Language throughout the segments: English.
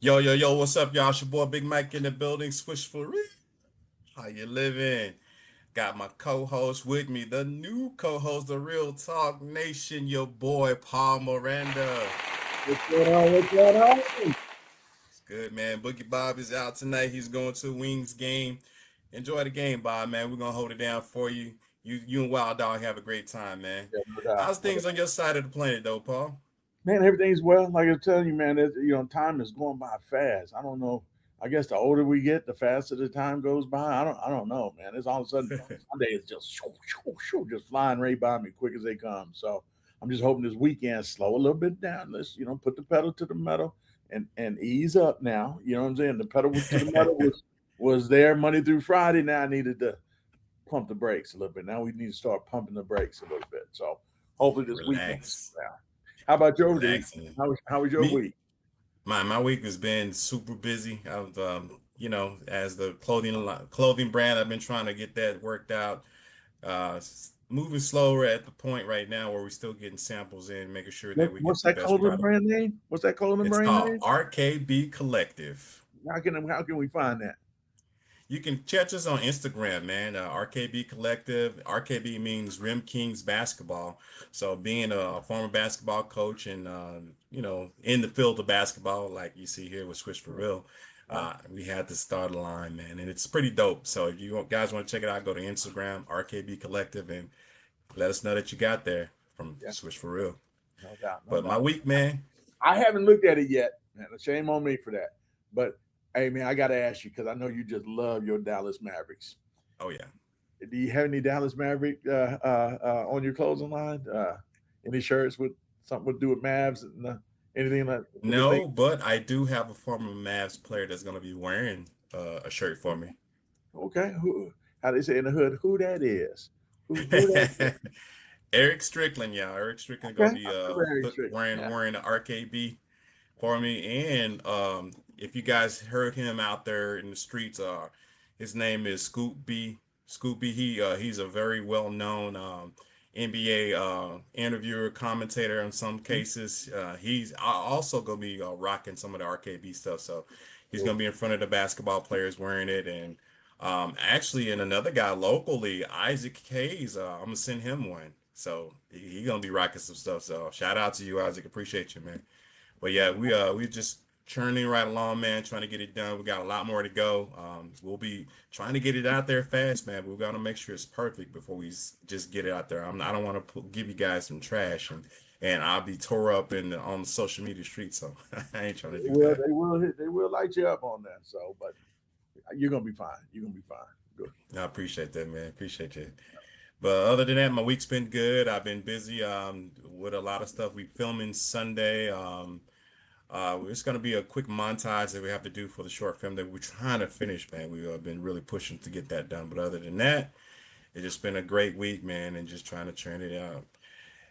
Yo, yo, yo, what's up, y'all? It's your boy Big Mike in the building. Swish for real. How you living? Got my co-host with me, the new co-host, the Real Talk Nation, your boy Paul Miranda. What's going on? What's going on? It's good, man. Boogie Bob is out tonight. He's going to a Wings game. Enjoy the game, Bob, man. We're gonna hold it down for you. You and Wild Dog have a great time, man. Yeah, no doubt. How's things on your side of the planet, though, Paul? Man, everything's well. Like I was telling you, man, time is going by fast. I don't know. I guess the older we get, the faster the time goes by. I don't know, man. It's all of a sudden Sunday is just shoo, shoo, shoo, just flying right by me, quick as they come. So I'm just hoping this weekend slow a little bit down. Let's put the pedal to the metal and ease up now. You know what I'm saying? The pedal to the metal was there Monday through Friday. Now I needed to pump the brakes a little bit. Now we need to start pumping the brakes a little bit. So hopefully this weekend. Relax, Yeah. How about your week? relaxing. How was your Me, week? my week has been super busy. I've as the clothing brand, I've been trying to get that worked out. Moving slower at the point right now where we're still getting samples in, making sure that we What's get the that best clothing product. brand name? What's that clothing It's brand called name? RKB Collective. How can we find that? You can catch us on Instagram, man. RKB Collective. RKB means Rim Kings basketball. So being a former basketball coach and in the field of basketball, like you see here with Swish for Real, Right. we had to start a line, man, and it's pretty dope. So if you guys want to check it out, go to Instagram RKB Collective and let us know that you got there from Yeah, Swish for Real. no doubt, no But my doubt. week, man. I haven't looked at it yet, man. Shame on me for that. But hey, man, I got to ask you because I know you just love your Dallas Mavericks. Oh yeah. Do you have any Dallas Maverick on your clothing line? Any shirts with something to do with Mavs and anything like with the thing? No, but I do have a former Mavs player that's going to be wearing a shirt for me. Okay, who? How they say in the hood? Who that is? Who that is? Eric Strickland, yeah. Eric Strickland Okay, gonna I be remember Harry Strick. wearing the RKB for me. And if you guys heard him out there in the streets, his name is Scoop B. Scoop B. He's a very well known NBA interviewer, commentator in some cases. He's also gonna be rocking some of the RKB stuff. So he's gonna Cool. be in front of the basketball players wearing it. And actually, and another guy locally, Isaac Hayes, I'm gonna send him one. So he gonna be rocking some stuff. So shout out to you, Isaac. Appreciate you, man. But yeah, we just churning right along, man. Trying to get it done. We got a lot more to go. We'll be trying to get it out there fast, man. But we got to make sure it's perfect before we just get it out there. I don't want to give you guys some trash and I'll be tore up on the social media street. So I ain't trying to do that. They will light you up on that. So, but you're gonna be fine. You're gonna be fine. Good. I appreciate that, man. Appreciate you. But other than that, my week's been good. I've been busy with a lot of stuff. We filming Sunday. It's going to be a quick montage that we have to do for the short film that we're trying to finish, man. We've been really pushing to get that done. But other than that, it's just been a great week, man, and just trying to churn it out.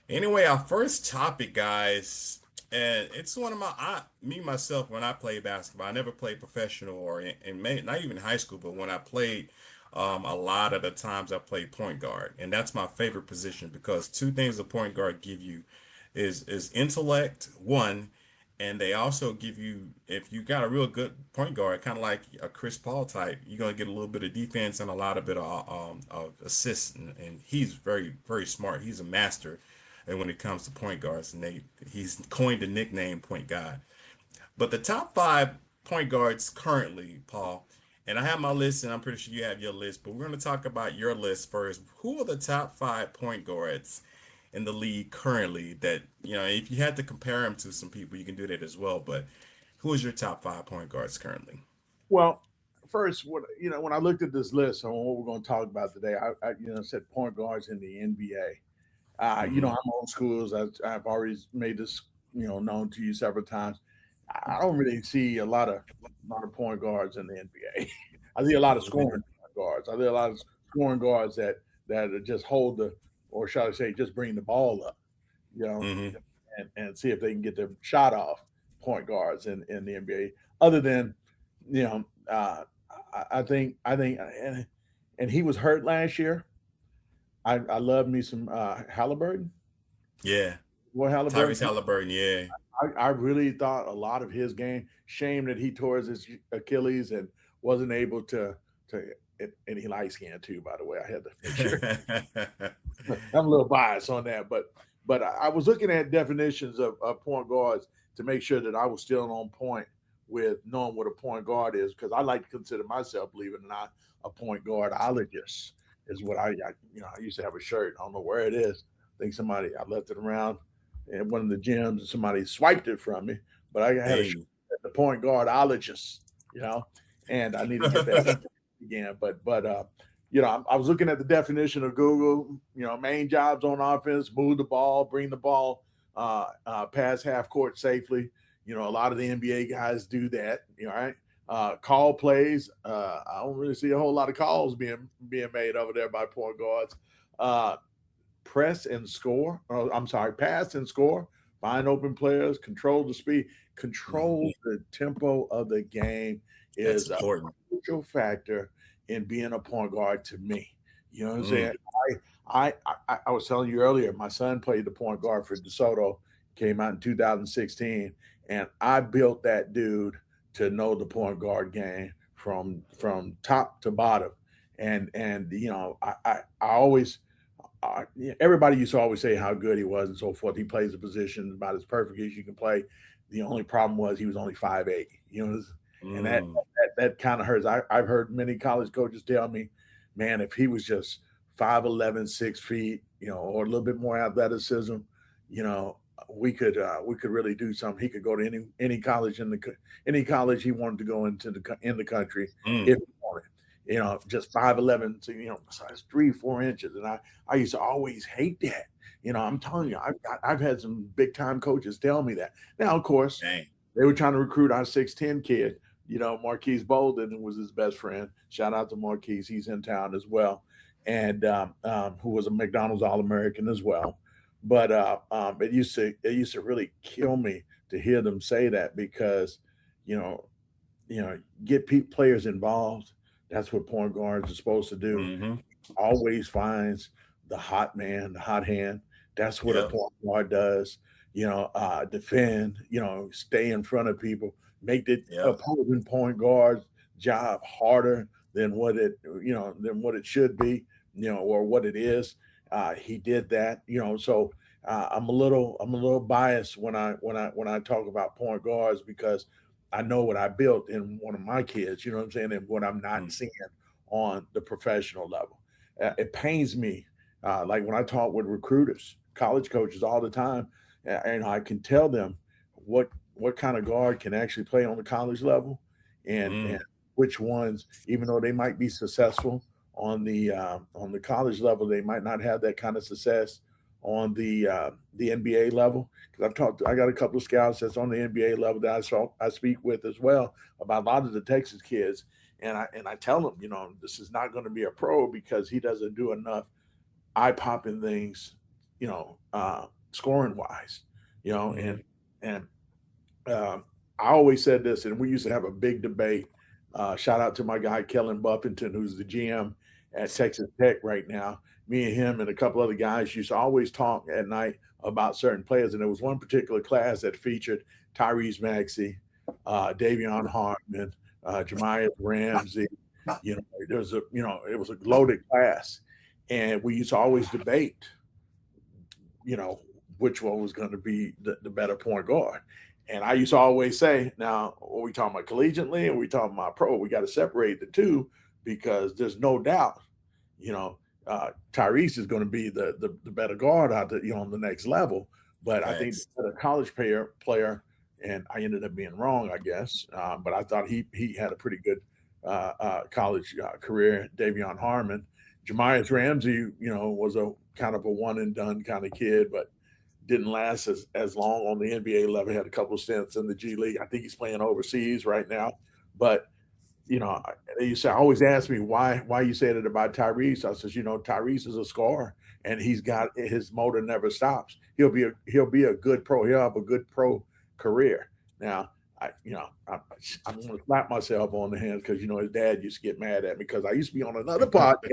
Anyway, our first topic, guys, and it's one of me myself, when I played basketball, I never played professional or not even high school, but when I played, a lot of the times I played point guard, and that's my favorite position because two things a point guard give you is intellect, one, and they also give you, if you got a real good point guard, kind of like a Chris Paul type, you're gonna get a little bit of defense and a lot of bit of assists, and he's very very smart. He's a master, and when it comes to point guards, and he's coined the nickname Point Guard. But the top five point guards currently, Paul, and I have my list, and I'm pretty sure you have your list, but we're going to talk about your list first. Who are the top five point guards in the league currently that, if you had to compare them to some people, you can do that as well. But who is your top five point guards currently? Well, first, when I looked at this list on what we're going to talk about today, I said point guards in the NBA. Hmm. I'm old school. As I've already made this known to you several times. I don't really see a lot of point guards in the NBA. I see a lot of scoring guards. I see a lot of scoring guards that just hold or shall I say, just bring the ball up, you know, Hmm. and see if they can get their shot off. Point guards in the NBA, other than you know, I think, and he was hurt last year. I love me some Halliburton. Yeah. Well, Halliburton, Tyrese Halliburton, yeah. I really thought a lot of his game. Shame that he tore his Achilles and wasn't able to. And he light skinned too, by the way. I had to make sure. I'm a little biased on that, but I was looking at definitions of point guards to make sure that I was still on point with knowing what a point guard is, because I like to consider myself, believe it or not, a point guardologist is what I used to have a shirt. I don't know where it is. I think I left it around in one of the gyms and somebody swiped it from me. But I had a shirt Hey. at the point guardologist, and I need to get that again. But I was looking at the definition of Google. Main jobs on offense: move the ball, bring the ball past half court safely. A lot of the NBA guys do that. Right? Call plays. I don't really see a whole lot of calls being made over there by point guards. Press and score. I'm sorry, pass and score. Find open players. Control the speed. Control the tempo of the game That's is a important. crucial factor in being a point guard to me. You know what I'm saying? I was telling you earlier, my son played the point guard for DeSoto, came out in 2016, and I built that dude to know the point guard game from top to bottom. And I always everybody used to always say how good he was and so forth. He plays the position about as perfect as you can play. The only problem was he was only 5'8", and that kind of hurts. I've heard many college coaches tell me, man, if he was just 5'11", 6 feet, or a little bit more athleticism, we could really do something. He could go to any college any college he wanted to go in the country if he wanted. Just 5'11", so, size 3-4 inches, and I used to always hate that. I'm telling you, I've had some big time coaches tell me that. Now, of course, Dang. they were trying to recruit our 6'10" kid. Marquise Bolden was his best friend. Shout out to Marquise. He's in town as well. And who was a McDonald's All-American as well. But it used to really kill me to hear them say that, because, get players involved. That's what point guards are supposed to do. Mm-hmm. Always finds the hot man, the hot hand. That's what a Yep. point guard does. Defend, stay in front of people, make the Yep. opposing point guard's job harder than what it should be, or what it is. He did that, so I'm a little biased when I talk about point guards, because I know what I built in one of my kids, you know what I'm saying, and what I'm not seeing on the professional level. It pains me, like when I talk with recruiters, college coaches all the time, and I can tell them what kind of guard can actually play on the college level, and which ones, even though they might be successful on the college level, they might not have that kind of success on the NBA level. Because I got a couple of scouts that's on the NBA level that I speak with as well about a lot of the Texas kids, and I tell them, this is not going to be a pro because he doesn't do enough eye popping things, scoring wise, and I always said this, and we used to have a big debate. Shout out to my guy Kellen Buffington, who's the GM at Texas Tech right now. Me and him and a couple other guys used to always talk at night about certain players, and there was one particular class that featured Tyrese Maxey, Davion Hartman, Jemiah Ramsey. It was a loaded class, and we used to always debate, which one was going to be the better point guard. And I used to always say, now, are we talking about collegiately and we talking about pro? We got to separate the two, because there's no doubt, Tyrese is going to be the better guard out there, on the next level. But I think the college player, and I ended up being wrong, I guess. But I thought he had a pretty good college career. Davion Harmon, Jemiah Ramsey, was a kind of a one and done kind of kid, but didn't last as long on the NBA level. Had a couple of stints in the G League. I think he's playing overseas right now. But they used to always ask me why you said it about Tyrese. I says, Tyrese is a scorer, and he's got his motor never stops. He'll be a good pro. He'll have a good pro career. Now, I'm going to slap myself on the hands because his dad used to get mad at me because I used to be on another podcast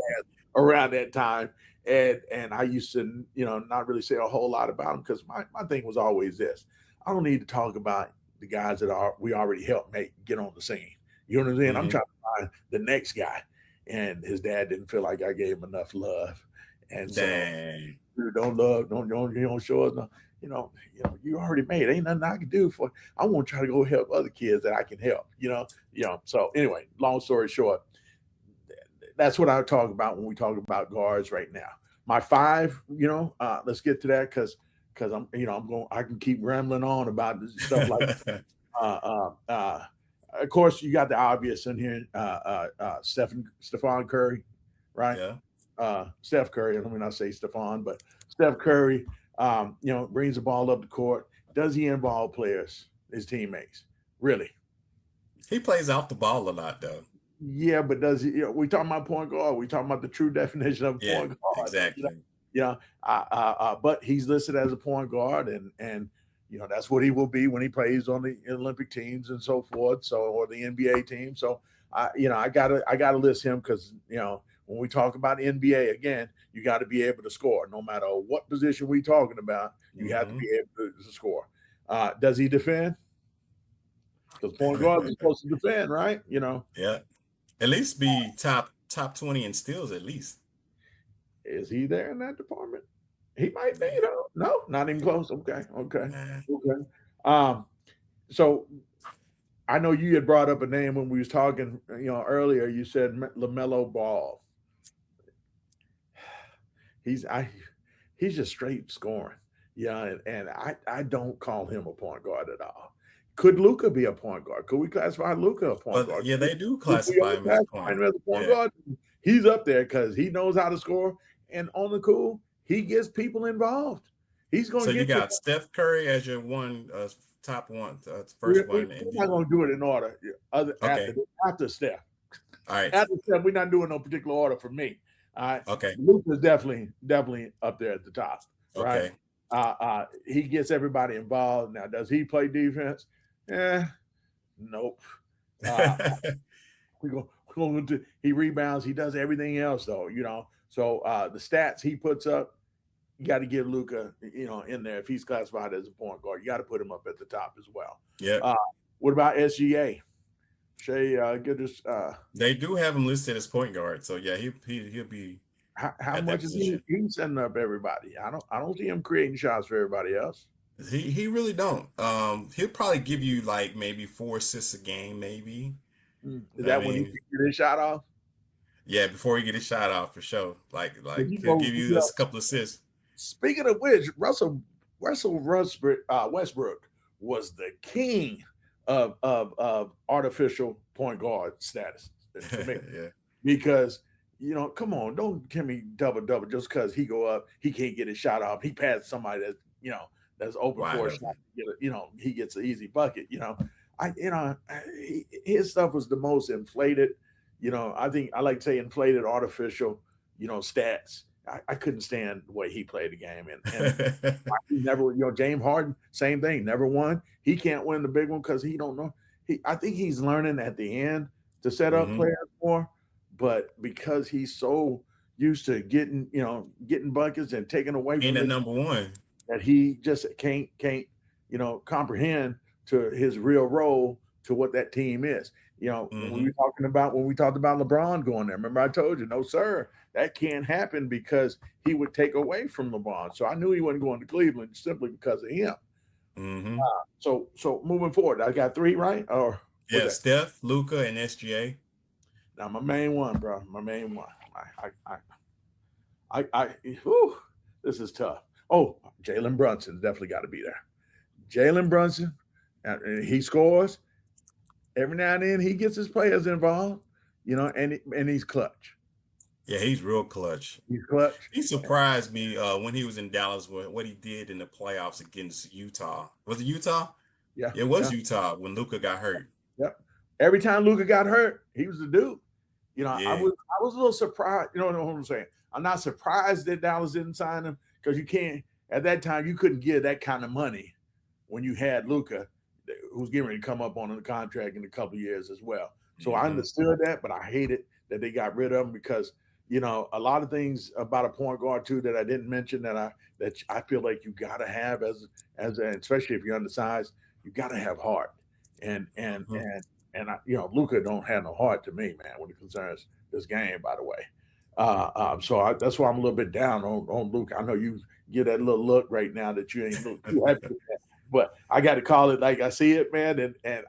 around that time. And I used to, not really say a whole lot about him because my thing was always this. I don't need to talk about the guys that we already helped make get on the scene. You know what I'm saying? I'm Hmm. trying to find the next guy. And his dad didn't feel like I gave him enough love. And so Dang. don't love, you don't show us no, you already made. Ain't nothing I can do for. I want to try to go help other kids that I can help. So anyway, long story short, that's what I talk about when we talk about guards right now. My five, let's get to that because I can keep rambling on about this stuff like of course you got the obvious in here, Stephon Curry, right? Yeah. Steph Curry. Let me not say Stephon, but Steph Curry. Brings the ball up the court. Does he involve players, his teammates? Really? He plays off the ball a lot, though. Yeah, but does he? We talking about point guard. We talking about the true definition of Yeah, point guard. exactly. But he's listed as a point guard, and that's what he will be when he plays on the Olympic teams and so forth. So or the NBA team. So I gotta list him because when we talk about NBA again, you got to be able to score no matter what position we talking about. You have to Hmm. be able to score. Does he defend? Because point guards are supposed to defend, right? Yeah. At least be top 20 in steals at least. Is he there in that department? He might be, though. No, not even close. Okay, okay, Nah. okay. Um, so I know you had brought up a name when we was talking, earlier. You said LaMelo Ball. He's I he's just straight scoring. Yeah, and I don't call him a point guard at all. Could Luca be a point guard? Could we classify Luca a point But guard? yeah, they do If we classify ever him as a classify point. him as a point Yeah. guard, he's up there because he knows how to score. And on the cool, he gets people involved. He's going So to you get you. got Steph Curry as your top one, We're, first we're one not going to do it in order. Okay. After Steph, All right. after Steph, we're not doing no particular order for me. All right, Okay. Luke is definitely up there at the top. Right. Okay. He gets everybody involved. Now, does he play defense? Nope. Uh, he rebounds. He does everything else, though. So the stats he puts up, you got to give Luca, in there. If he's classified as a point guard, you got to put him up at the top as well. Yeah. What about SGA? Shea Gilgeous, They do have him listed as point guard. So yeah, he'll be how at that much is he position. setting up everybody? I don't see him creating shots for everybody else. He really don't. He'll probably give you like maybe 4 assists a game, maybe. Is I that when he mean, can get his shot off? yeah, before he get his shot off for sure. Like If he'll give you you a couple assists. Speaking of which, Russell Westbrook was the king of artificial point guard status for me Yeah, because come on, don't give me double just because he go up, he can't get his shot off. He passed somebody that's open wide for a shot. open. He gets an easy bucket. His stuff was the most inflated. I think I like to say inflated artificial. Stats. I couldn't stand the way he played the game, and he never. James Harden, same thing, never won. He can't win the big one because he don't know. I think he's learning at the end to set up Hmm. players more, but because he's so used to getting buckets and taking away Ain't from a the number one. that he just can't comprehend to his real role to what that team is. Hmm. When we talked about LeBron going there, remember I told you, no sir, that can't happen because he would take away from LeBron. So I knew he wasn't going to Cleveland simply because of him. Hmm. So moving forward, I got three right, or was Yeah, that Steph, Luca, and SGA. now my main one, bro? My main one. Whew, this is tough. Oh, Jalen Brunson definitely got to be there. Jalen Brunson, and he scores every now and then. He gets his players involved, and he's clutch. Yeah, he's real clutch. He's clutch. He surprised me when he was in Dallas, what he did in the playoffs against Utah. Was it Utah? Yeah, It was yeah, Utah when Luca got hurt. yeah. Every time Luca got hurt, he was the dude. I Yeah. was a little surprised. You know what I'm saying? I'm not surprised that Dallas didn't sign him because you can't at that time you couldn't give that kind of money when you had Luca, who's getting ready to come up on a contract in a couple of years as well. So I Hmm. understood that, but I hated that they got rid of him because a lot of things about a point guard too that I didn't mention that I feel like you got to have especially if you're undersized, you got to have heart. And and Mhm. and and Luca don't have no heart to me, man, when it concerns this game. By the way, that's why I'm a little bit down on Luca. I know you get that little look right now that you ain't look too happy with that, but I got to call it like I see it, man. And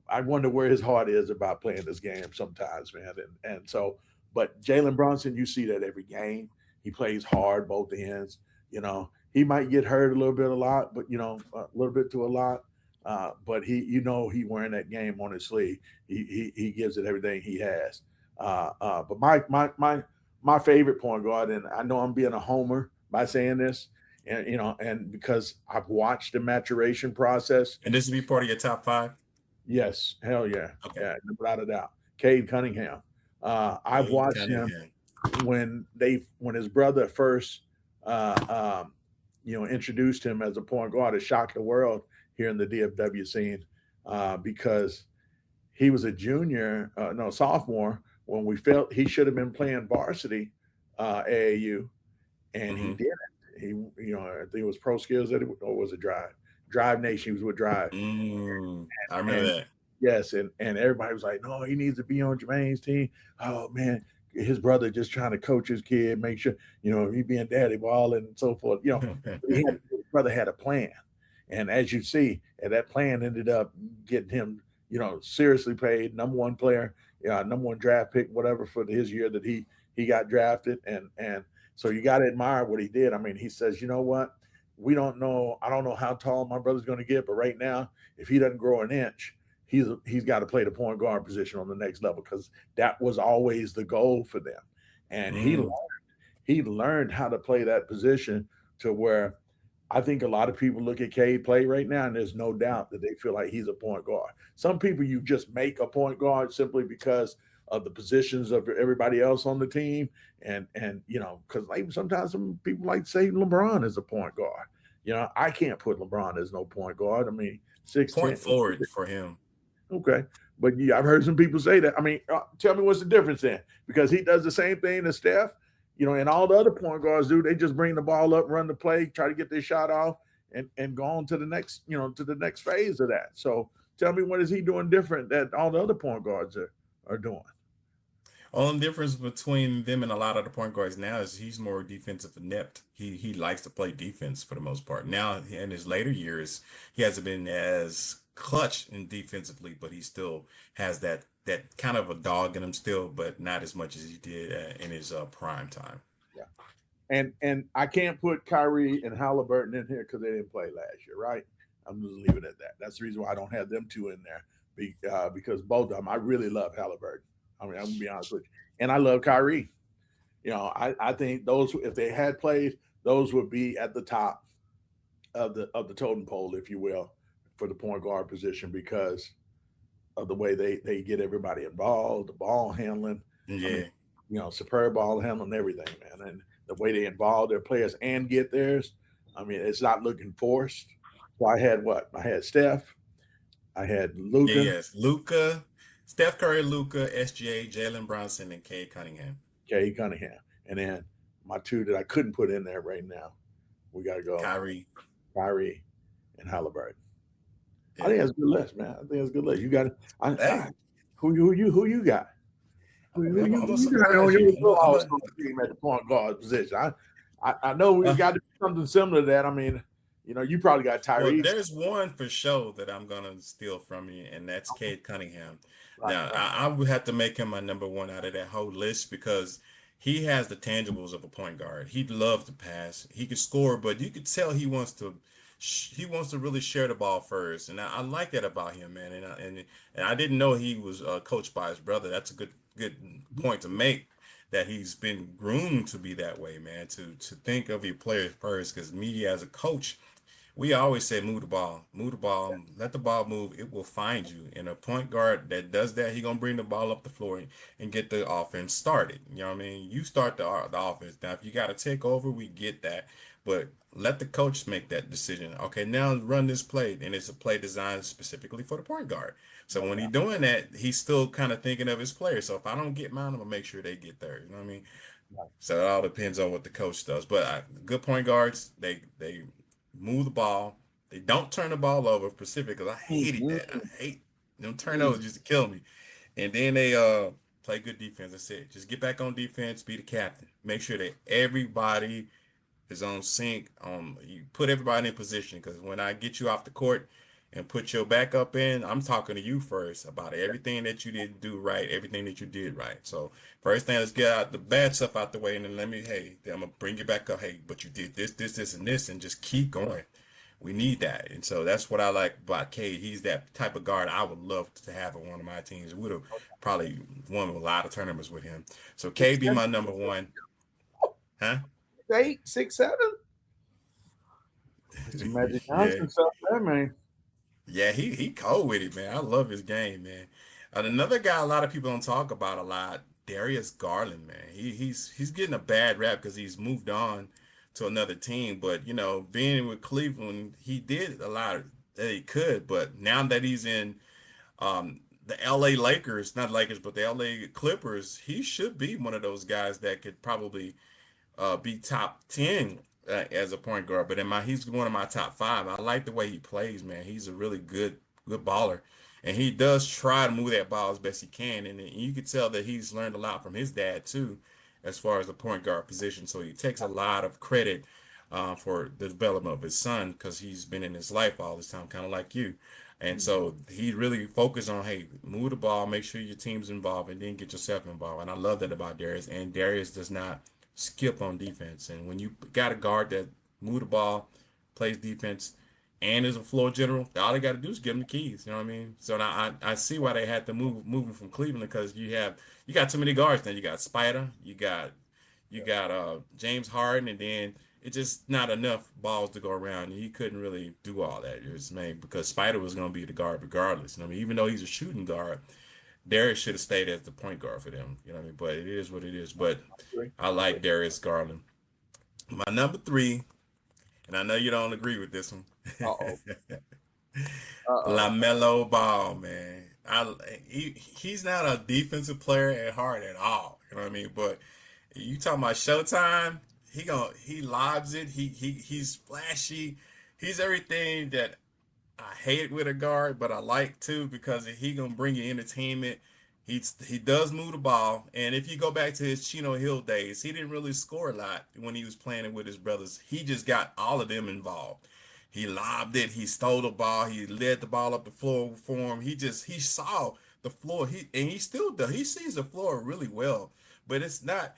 I wonder where his heart is about playing this game sometimes, man. And so, but Jalen Brunson, you see that every game. He plays hard both ends. He might get hurt a little bit, a lot, but a little bit to a lot. But he wearing that game on his sleeve. He gives it everything he has. But my favorite point guard, and I know I'm being a homer by saying this, and because I've watched the maturation process. And this will be part of your top five. Yes, hell yeah, Okay. yeah, without a doubt. Cade Cunningham. I've Cade watched him Cunningham. when his brother first, introduced him as a point guard. It shocked the world here in the DFW scene because he was a junior, no sophomore when we felt he should have been playing varsity AAU, and he Hmm. didn't. I think it was Pro Skills or was it Drive? Drive Nation. He was with Drive, I remember and that. yes, and everybody was like, "No, he needs to be on Jermaine's team." Oh man, his brother just trying to coach his kid, make sure he being daddy ball and so forth. His brother had a plan, and as you see, and that plan ended up getting him, seriously paid, number one player, number one draft pick, whatever for his year that he got drafted, and so you got to admire what he did. I mean, he says, you know what? We don't know. I don't know how tall my brother's going to get, but right now, if he doesn't grow an inch, he's got to play the point guard position on the next level because that was always the goal for them. And Mm. he learned how to play that position to where I think a lot of people look at Cade play right now, and there's no doubt that they feel like he's a point guard. Some people you just make a point guard simply because of the positions of everybody else on the team, and because like sometimes some people like to say LeBron is a point guard. I can't put LeBron as no point guard. I mean, six Point ten. forward for him. Okay. But yeah, I've heard some people say that. I mean, tell me what's the difference then? Because he does the same thing as Steph, and all the other point guards do. They just bring the ball up, run the play, try to get their shot off, and go on to the next, to the next phase of that. So tell me, what is he doing different that all the other point guards are doing? Only difference between them and a lot of the point guards now is he's more defensive inept. He likes to play defense for the most part. Now in his later years, he hasn't been as clutch in defensively, but he still has that kind of a dog in him still, but not as much as he did in his prime time. Yeah. And I can't put Kyrie and Halliburton in here because they didn't play last year, right? I'm just leaving it at that. That's the reason why I don't have them two in there because both of them, I really love Halliburton. I mean, I'm gonna be honest with you, and I love Kyrie. I think those, if they had played, those would be at the top of the totem pole, if you will, for the point guard position because of the way they get everybody involved, the ball handling. I mean, Yeah, superb ball handling, everything, man, and the way they involve their players and get theirs. I mean, it's not looking forced. So I had what? I had Steph, I had yeah, Luca, yes. Luca, Steph Curry, Luca, SGA, Jalen Brunson, and Cade Cunningham. Kay Cunningham, and then my two that I couldn't put in there right now. We got to go Kyrie. Kyrie and Halliburton. I Yeah. think that's a good list, man. I think that's a good list. You got it. Hey, Who you got? I'm gonna Who you got on surprise your you. little all-star team at the point guard position? I know we Uh, got to do something similar to that. I mean, you probably got Well, Tyrese. there's one for sure that I'm gonna steal from you, and that's Cade Cunningham. Right, Now, right. I would have to make him my number one out of that whole list because he has the tangibles of a point guard. He loves to pass. He can score, but you could tell he wants to really share the ball first, and I like that about him, man. And I didn't know he was coached by his brother. That's a good point to make. That he's been groomed to be that way, man. To think of your players first, because me as a coach. We always say move the ball, let the ball move. It will find you. And a point guard that does that, he gonna bring the ball up the floor and get the offense started. You know what I mean? You start the offense. Now, if you got to take over, we get that, but let the coach make that decision. Okay, now run this play, and it's a play designed specifically for the point guard. So No when he's doubt. doing that, he's still kind of thinking of his players. So if I don't get mine, I'm gonna make sure they get there. You know what I mean? Right. So it all depends on what the coach does. But good point guards, they move the ball. They don't turn the ball over specific because I hated Mm-hmm. that. I hate them turnovers used to kill me. And then they play good defense. I said, just get back on defense, be the captain. Make sure that everybody is on sync. You put everybody in position because when I get you off the court and put your backup in, I'm talking to you first about everything that you didn't do right, everything that you did right. So first thing, let's get out the bad stuff out the way, and then hey, then I'm gonna bring you back up. Hey, but you did this, and this, and just keep going. We need that, and so that's what I like about Cade. He's that type of guard I would love to have on one of my teams. We would have probably won a lot of tournaments with him. So Six, Cade be seven, my number one, huh? 8, 6, 7. It's some Magic Yeah. Johnson stuff there, man. Yeah, he cold with it, man. I love his game, man. And another guy a lot of people don't talk about a lot, Darius Garland, man. He's getting a bad rap because he's moved on to another team. But being with Cleveland, he did a lot that he could. But now that he's in the LA Lakers, not Lakers, but the LA Clippers, he should be one of those guys that could probably be top 10 as a point guard, but he's one of my top five. I like the way he plays, man. He's a really good baller, and he does try to move that ball as best he can. And you can tell that he's learned a lot from his dad too, as far as the point guard position. So he takes a lot of credit for the development of his son because he's been in his life all this time, kind of like you. And Mhm. so he really focused on, hey, move the ball, make sure your team's involved, and then get yourself involved. And I love that about Darius. And Darius does not skip on defense. And when you got a guard that move the ball, plays defense, and is a floor general, all they got to do is give him the keys. You know what I mean? So now I see why they had to move him from Cleveland because you got too many guards now. You got Spider, you got James Harden, and then it's just not enough balls to go around. He couldn't really do all that. It was made because Spider was going to be the guard regardless. You know what I mean? Even though he's a shooting guard, Darius should have stayed as the point guard for them. You know what I mean? But it is what it is. But Agree. I like Darius Garland. My number three, and I know you don't agree with this one. Uh-oh. Uh-oh. LaMelo Ball, man. He's not a defensive player at heart at all. You know what I mean? But you talking about Showtime? He lobs it. He's flashy. He's everything that I hate with a guard, but I like to because he gonna bring you entertainment. He does move the ball, and if you go back to his Chino Hill days, he didn't really score a lot when he was playing with his brothers. He just got all of them involved. He lobbed it. He stole the ball. He led the ball up the floor for him. He saw the floor. He still does. He sees the floor really well, but it's not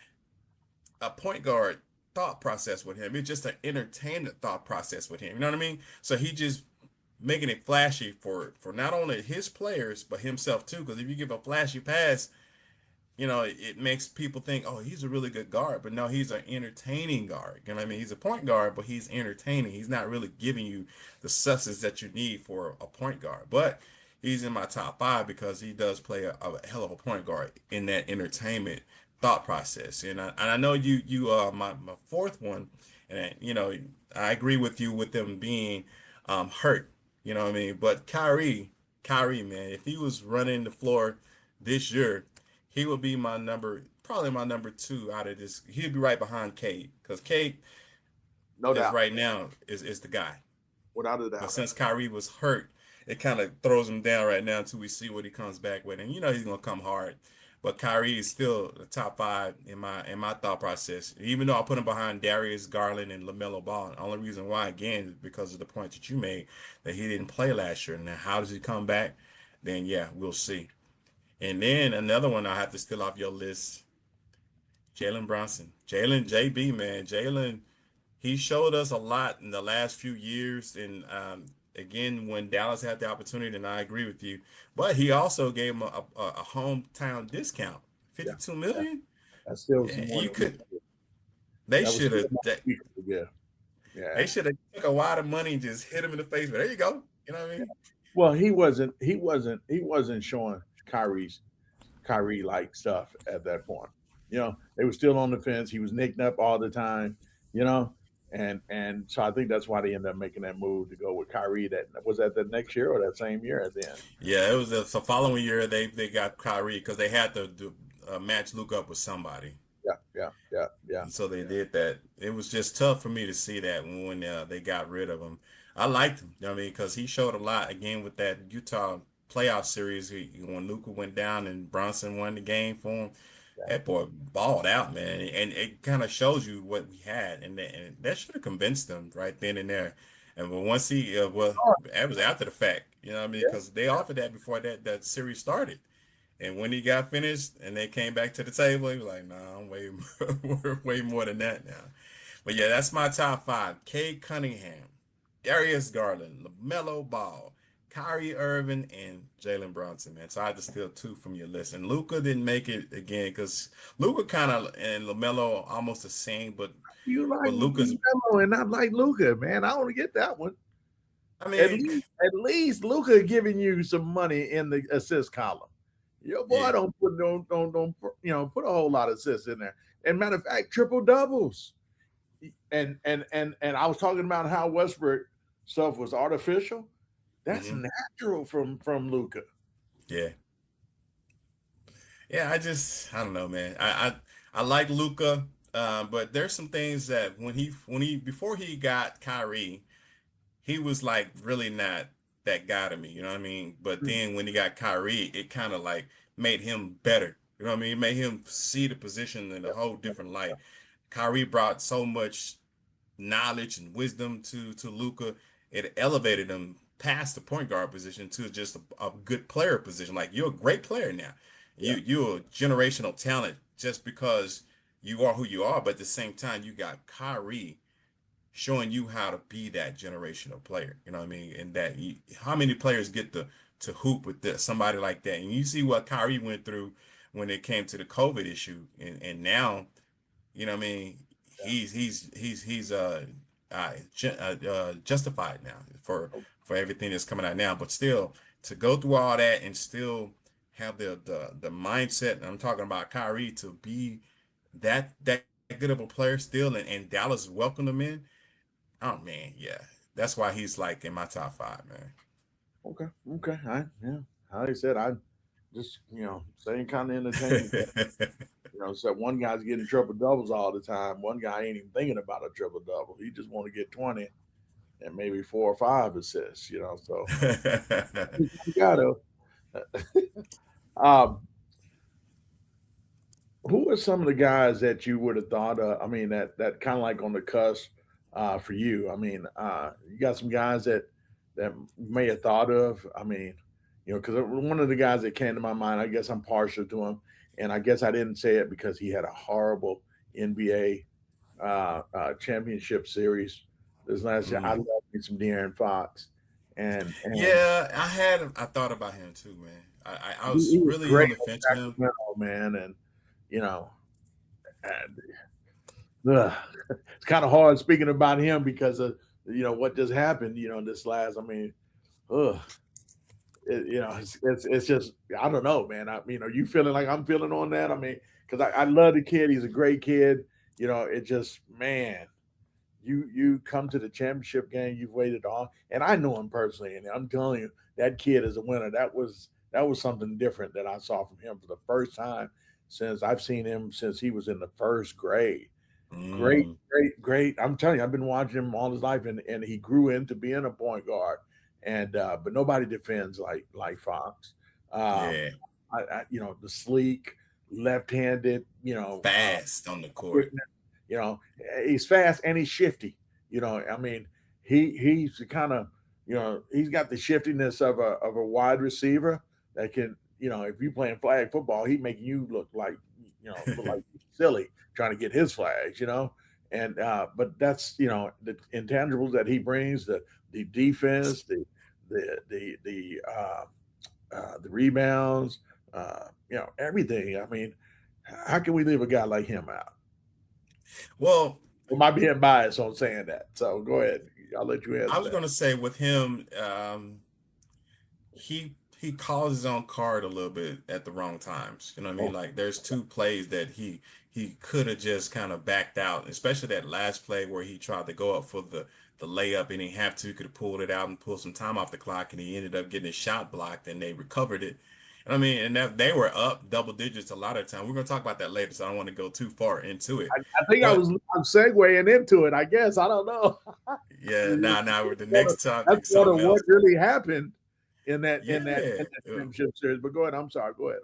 a point guard thought process with him. It's just an entertainment thought process with him. You know what I mean? So he just making it flashy for not only his players but himself too. Because if you give a flashy pass, it makes people think, oh, he's a really good guard. But no, he's an entertaining guard. You know what I mean? He's a point guard, but he's entertaining. He's not really giving you the substance that you need for a point guard. But he's in my top five because he does play a hell of a point guard in that entertainment thought process. And I know my fourth one, and I agree with you with them being hurt. You know what I mean? But Kyrie, man, if he was running the floor this year, he would be probably my number two out of this. He'd be right behind Cade because Cade No is doubt. right now is the guy. Without a But doubt. since Kyrie was hurt, it kind of throws him down right now until we see what he comes back with. And he's gonna come hard. But Kyrie is still the top five in my thought process. Even though I put him behind Darius Garland and LaMelo Ball. The only reason why, again, is because of the point that you made that he didn't play last year. Now, how does he come back? Then yeah, we'll see. And then another one I have to steal off your list, Jalen Brunson. Jalen JB, man. Jalen, he showed us a lot in the last few years. And again, when Dallas had the opportunity, and I agree with you, but he also gave him a hometown discount, Yeah. 52 Yeah. million. That's still Yeah, some more you than we could. could. They That was should still have. more than we could. Yeah. Yeah. They should have took a wad of money and just hit him in the face. But there you go. You know what I mean? Well, he wasn't showing Kyrie like stuff at that point. They were still on the fence. He was nicked up all the time, you know, and so I think that's why they ended up making that move to go with Kyrie. That was that the next year or that same year then. Yeah, it was the following year they got Kyrie because they had to match Luke up with somebody. Yeah, yeah, yeah, yeah. And so they did that. It was just tough for me to see that when they got rid of him. I liked him, I mean, because he showed a lot again with that Utah playoff series. When Luka went down and Bronson won the game for him, Yeah. that boy balled out, man. And it kind of shows you what we had, and that should have convinced them right then and there. And but once well, Oh, that was after the fact, you know what I mean? yeah, Because they offered that before that series started. And when he got finished and they came back to the table, he was like, "Nah, I'm way more, way more than that now." But yeah, that's my top five: Cade Cunningham, Darius Garland, LaMelo Ball, Kyrie Irving, and Jalen Brunson. Man, so I had to steal two from your list. And Luca didn't make it again because Luca kind of and LaMelo almost the same, you but like Luca's. Melo and not like Luca, man. I want to get that one. I At mean, least Luca giving you some money in the assist column. Your boy yeah, don't put a whole lot of assists in there. And matter of fact, triple doubles. And I was talking about how Westbrook stuff was artificial. That's hmm natural from Luca. yeah. Yeah, I don't know, man. I like Luca, but there's some things that when he before he got Kyrie, he was like really not that guy to me. You know what I mean? But then when he got Kyrie, it kind of like made him better. You know what I mean? It made him see the position in a whole different light. Kyrie brought so much knowledge and wisdom to Luca. It elevated him past the point guard position to just a good player position. Like you're a great player now. Yeah. You're a generational talent just because you are who you are, but at the same time you got Kyrie showing you how to be that generational player. You know what I mean? And how many players get to hoop with somebody like that? And you see what Kyrie went through when it came to the COVID issue, and now you know what I mean? He's justified now for everything that's coming out now. But still, to go through all that and still have the mindset, and I'm talking about Kyrie, to be that good of a player still, and Dallas welcomed him in. Oh man, yeah, that's why he's like in my top five, Okay. Okay. Yeah. Like I said, I just same kind of entertainment. man. So one guy's getting triple doubles all the time. One guy ain't even thinking about a triple double. He just want to get 20 and maybe 4 or 5 assists. So you gotta. Um, who are some of the guys that you would have thought of? I mean, that kind of like on the cusp for you. I mean, you got some guys that may have thought of. I mean, because one of the guys that came to my mind, I guess I'm partial to him, and I guess I didn't say it because he had a horrible NBA championship series this last year. I Mm. love me some De'Aaron Fox, and Yeah, I thought about him too, man. I was he was really great on the on fence with him. Sacramento, man, and you know, and, ugh, it's kind of hard speaking about him because of what just happened. This last. I mean, ugh, it's just I don't know, man. Are you feeling like I'm feeling on that? I mean, because I love the kid. He's a great kid. It just man, you come to the championship game, you've waited on, and I know him personally, and I'm telling you, that kid is a winner. That was something different that I saw from him for the first time since I've seen him since he was in the first grade. Great, Mm, great, great. I'm telling you, I've been watching him all his life, and he grew into being a point guard. And but nobody defends like Fox. Um, yeah, the sleek, left-handed, fast on the court. quickness. He's fast and he's shifty. I mean, he's kind of he's got the shiftiness of a wide receiver that can if you playing flag football, he making you look like silly trying to get his flags. And but that's the intangibles that he brings the defense the rebounds everything. I mean, how can we leave a guy like him out? Well, Am I being biased on saying that? So go ahead. I'll let you I answer was that. gonna say with him, he calls his own card a little bit at the wrong times. You know what I mean? Oh, Like there's two plays that he could have just kind of backed out, especially that last play where he tried to go up for the layup and he didn't have to. He could have pulled it out and pulled some time off the clock, and he ended up getting his shot blocked, and they recovered it. You know what I mean? And that they were up double digits a lot of the time. We're gonna talk about that later, so I don't want to go too far into it. I think But I'm segueing into it. I guess I don't know. yeah, now with the That's next topic, part of something what else. really happened in that Yeah. championship series. But go ahead. I'm sorry. Go ahead.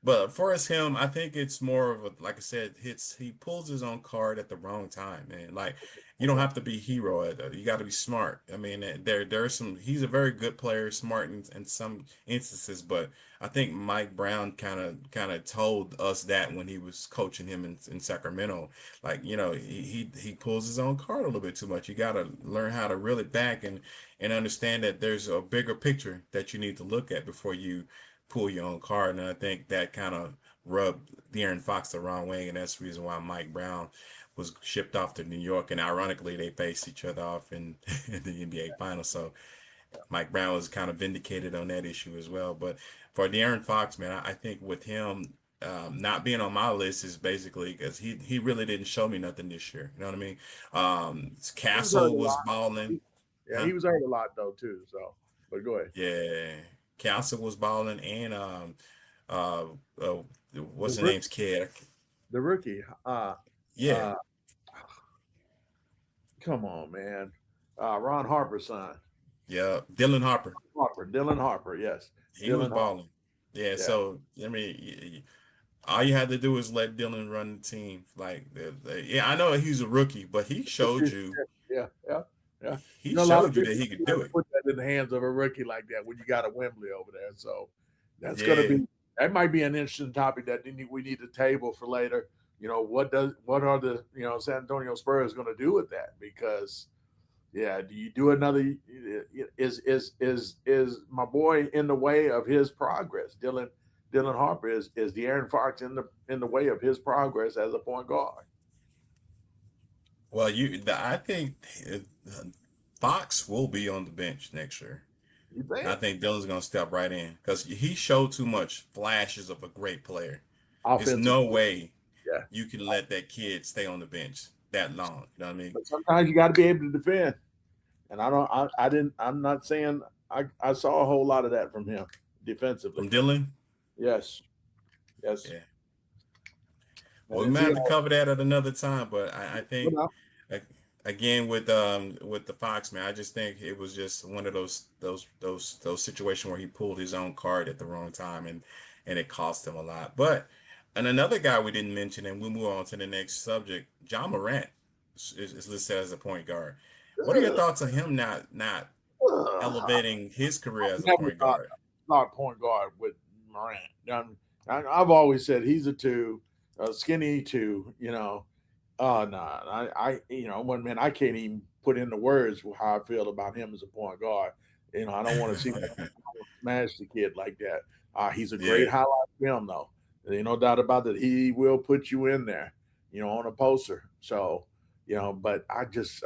But for us, him, I think it's more of a, like I said, he pulls his own card at the wrong time, man. Like you don't Okay. have to be hero at it. You got to be smart. I mean, there's some. He's a very good player, smart in some instances, but I think Mike Brown kind of told us that when he was coaching him in Sacramento. Like he pulls his own card a little bit too much. You got to learn how to reel it back and understand that there's a bigger picture that you need to look at before you pull your own card. And I think that kind of rubbed De'Aaron Fox the wrong way, and that's the reason why Mike Brown was shipped off to New York. And ironically, they faced each other off in the NBA Finals. So Mike Brown was kind of vindicated on that issue as well. But for De'Aaron Fox, man, I think with him not being on my list is basically because he really didn't show me nothing this year. You know what I mean? He was hurt Castle a was lot. balling, Yeah, huh? he was hurt a lot though too. So, but go ahead. Yeah, Castle was balling, and uh, uh The what's the rookie, name's kid? the rookie. Yeah, Uh, come on, man. Ron Harper's son. yeah, Dylan Harper. Harper. Dylan Harper. Yes, He was Dylan Harper. balling. Yeah, Yeah. so I mean, all you had to do is let Dylan run the team. Like, yeah, I know he's a rookie, but Yeah, yeah, yeah. he You know, a lot of showed you people that he could don't do like to it. put that in the hands of a rookie like that when you got a Wembley over there. So that's going to Yeah. be that might be an interesting topic that we need to table for later. What are the San Antonio Spurs going to do with that? Because yeah, do you do another? Is my boy in the way of his progress? Dylan Harper is the Aaron Fox in the way of his progress as a point guard? Well, I think Fox will be on the bench next year. You And I think think Dylan's gonna step right in because he showed too much flashes of a great player. There's offensive? no way Yeah, you can let that kid stay on the bench that long. You know what I mean? but sometimes you got to be able to defend. And I don't. I didn't. I'm not saying I saw a whole lot of that from him defensively. From Dylan, Yes, yes. yeah. And Well, we is might he? have to cover that at another time, but I You think know, a- again with the Fox man, I just think it was just one of those situations where he pulled his own card at the wrong time and it cost him a lot. But and another guy we didn't mention, and we'll move on to the next subject. John Morant is listed as a point guard. What are your thoughts on him not I elevating his career as a never point thought guard? not point guard with Morant. I've always said he's a two, a skinny two. No, one man I can't even put into words how I feel about him as a point guard. I don't want to see smash the kid like that. He's a great Yeah. highlight film though. There's no doubt about that. He will put you in there, on a poster. So, but I just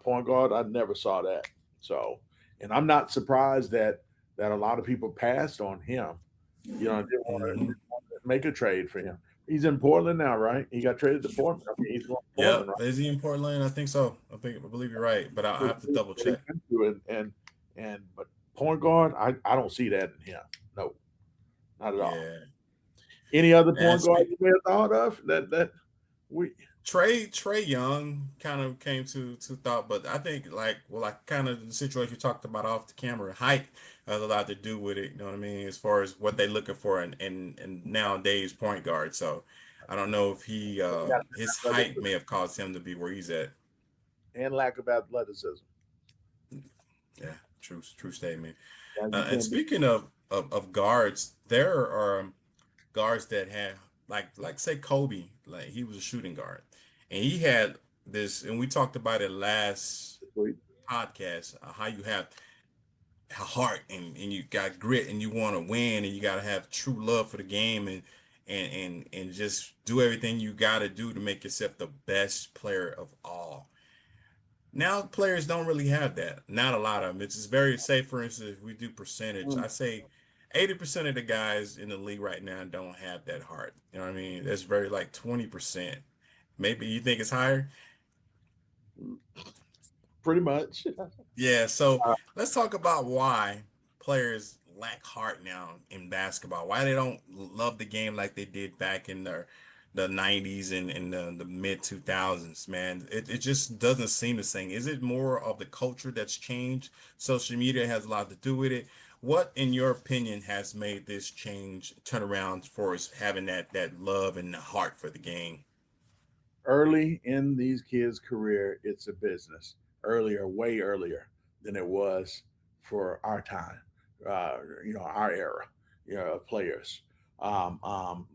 point guard, I never saw that. So, and I'm not surprised that a lot of people passed on him. Didn't want Hmm. to make a trade for him. He's in Portland now, right? He got traded to Portland. I mean, he's going to Portland, Yep. right? Is he in Portland? I think so. I believe you're right, but I have to double check. But point guard, I don't see that in him. No, not at all. Yeah. Any other And point guard speak you may have thought of that we Trey Young kind of came to thought, but I think like kind of the situation you talked about off the camera, height has a lot to do with it. You know what I mean? As far as what they're looking for and nowadays point guard. So I don't know if got his height athleticism may have caused him to be where he's at. and lack of athleticism. Yeah, true statement. Yeah, you And can't be. speaking of guards, there are guards that have like say Kobe, like he was a shooting guard, and he had this, and we talked about it last podcast, how you have a heart and you got grit and you want to win and you got to have true love for the game and just do everything you got to do to make yourself the best player of all now players don't really have that. Not a lot of them. It's just very say for instance, if we do percentage, Mm. I say 80% of the guys in the league right now don't have that heart. You know what I mean? That's very like 20%. Maybe you think it's higher? Pretty much. Yeah, so Uh, let's talk about why players lack heart now in basketball. Why they don't love the game like they did back in the 90s and the mid 2000s, man. It just doesn't seem the same. Is it more of the culture that's changed? Social media has a lot to do with it. What, in your opinion, has made this change turn around for us having that love and the heart for the game? Early in these kids' career, it's a business. Earlier, way earlier than it was for our time. Our era, of players. Um, um,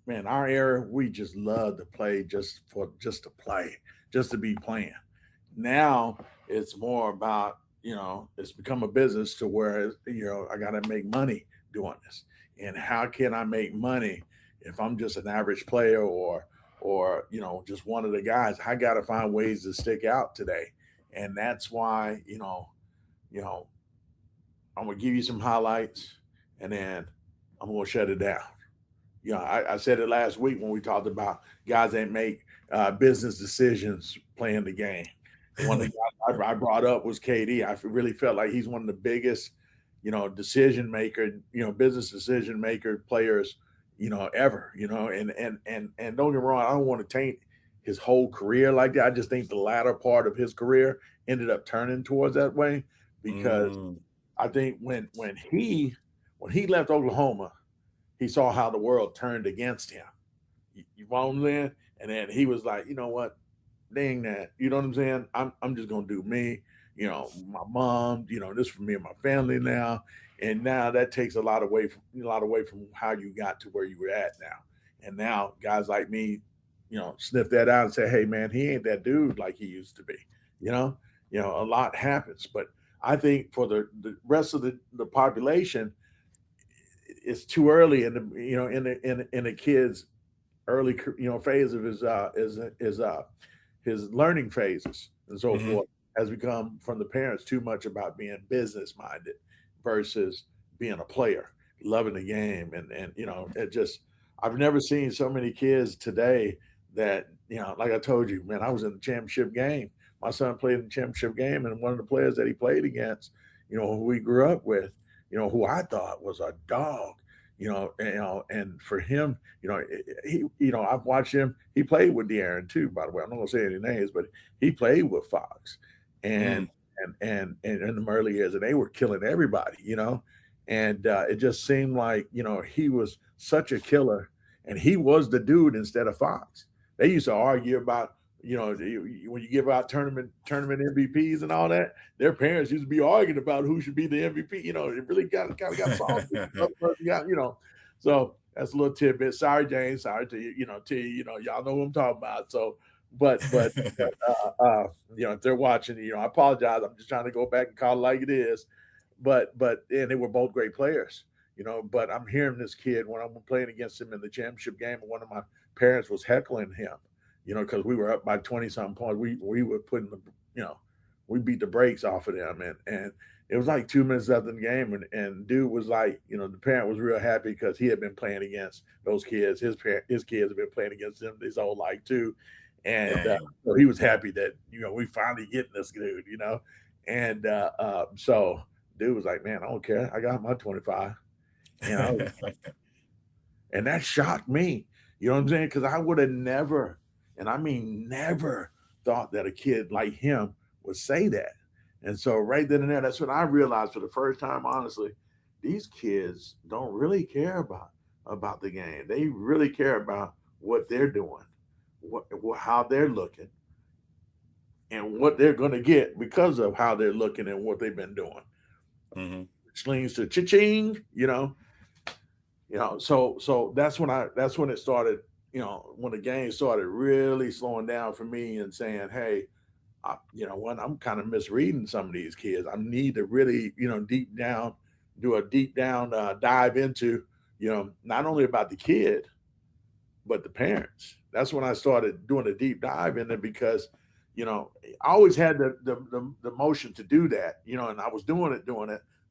Man, our era, we just love to play just to play, just to be playing. Now it's more about, it's become a business to where, I got to make money doing this. And how can I make money if I'm just an average player, or just one of the guys? I got to find ways to stick out today. And that's why, you know I'm gonna give you some highlights, and then I'm gonna shut it down. I said it last week when we talked about guys that make business decisions playing the game. One of the guys I brought up was KD. I really felt like he's one of the biggest, decision maker, business decision maker players, ever. And don't get me wrong, I don't want to taint his whole career like that. I just think the latter part of his career ended up turning towards that way because Mm, I think when he left Oklahoma, he saw how the world turned against him. You follow what I'm saying? And then he was like, you know what? Dang that. You know what I'm saying? I'm just gonna do me. My mom. This for me and my family now. And now that takes a lot away from how you got to where you were at now. And now guys like me, sniff that out and say, hey man, he ain't that dude like he used to be. You know, a lot happens, but I think for the rest of the population, it's too early in the in a kid's early phase of his learning phases and so hmm forth has become from the parents too much about being business minded versus being a player, loving the game, and it just I've never seen so many kids today that like I told you, man, I was in the championship game. My son played in the championship game, and one of the players that he played against, who we grew up with, who I thought was a dog, and for him, I've watched him. He played with De'Aaron too, by the way. I'm not gonna say any names, but he played with Fox, and mm. and in the early years, and they were killing everybody, and it just seemed like he was such a killer, and he was the dude instead of Fox. They used to argue about. When you give out tournament MVPs and all that, their parents used to be arguing about who should be the MVP. It really got kind of got salty. So that's a little tidbit. Sorry, James. Sorry to you. Y'all know what I'm talking about. So, if they're watching, I apologize. I'm just trying to go back and call it like it is. And they were both great players. But I'm hearing this kid when I'm playing against him in the championship game, and one of my parents was heckling him. Because we were up by 20 something points. We were putting you know, we beat the brakes off of them, and it was like 2 minutes left in the game, and dude was like, the parent was real happy because he had been playing against those kids. His kids have been playing against them his whole life too, and Dang. so he was happy that we finally getting this dude, and so dude was like, man, I don't care, I got my 25, and and that shocked me. You know what I'm saying? Because I would have never, and I mean never, thought that a kid like him would say that. And so right then and there, that's when I realized for the first time, honestly, these kids don't really care about the game. They really care about what they're doing, how they're looking, and what they're going to get because of how they're looking and what they've been doing. hmm Which leads to cha-ching, so that's when it started, when the game started really slowing down for me and saying, hey, when I'm kind of misreading some of these kids, I need to really, deep down, do a deep down dive into, not only about the kid, but the parents. That's when I started doing a deep dive in it because, you know, I always had the motion to do that, you know, and I was doing it,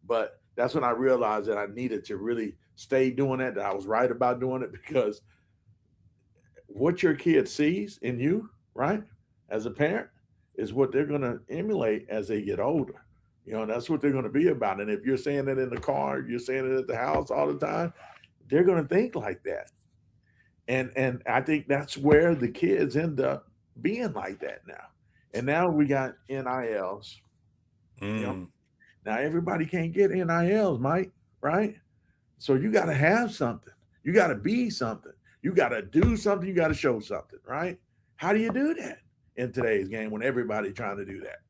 but that's when I realized that I needed to really stay doing it, that I was right about doing it because what your kid sees in you, right, as a parent, is what they're going to emulate as they get older. You know, and that's what they're going to be about. And if you're saying it in the car, you're saying it at the house all the time, they're going to think like that. And I think that's where the kids end up being like that now. And now we got NILs. You know, Mm. now everybody can't get NILs, Mike, right? So you got to have something. You got to be something. You got to do something. You got to show something, right? How do you do that in today's game when everybody's trying to do that?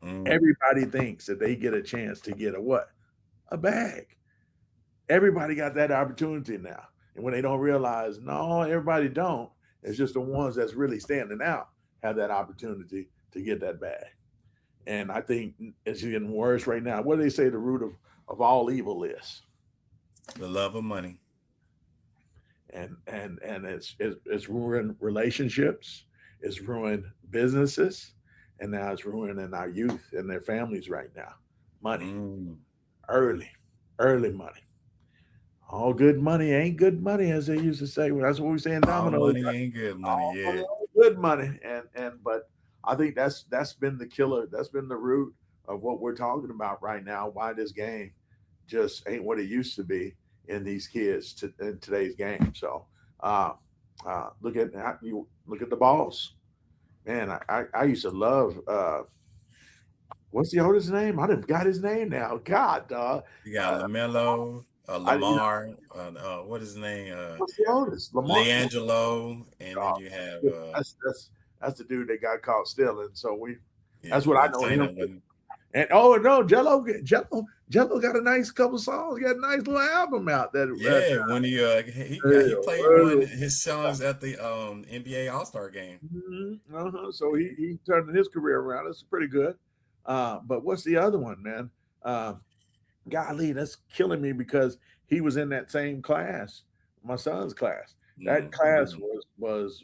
Mm. Everybody thinks that they get a chance to get a what? A bag. Everybody got that opportunity now. And when they don't realize, no, everybody don't. It's just the ones that's really standing out have that opportunity to get that bag. And I think it's getting worse right now. What do they say the root of all evil is? The love of money. And it's ruined relationships, it's ruined businesses, and now it's ruining our youth and their families right now. Money, Mm. early, early money. All good money ain't good money, as they used to say. Well, that's what we say in All Domino's. money ain't good money. All money Yeah. ain't good money, and but I think that's been the killer. That's been the root of what we're talking about right now. Why this game just ain't what it used to be in these kids in today's game. So uh, look at you look at the balls, man. I used to love what's the oldest name? I done got his name now. God, You got uh, LaMelo, I you know Lamar, what is his name? what's the oldest? Lamar. Leangelo, and then you have That's the dude that got caught stealing. So yeah, that's what I with know him. China when And oh no, Jello got a nice couple songs. Got a nice little album out that yeah, when he played one well, of his songs at the NBA All-Star game. So Yeah. he turned his career around. That's pretty good. But what's the other one, man? Golly, that's killing me because he was in that same class, my son's class. That class Mm, was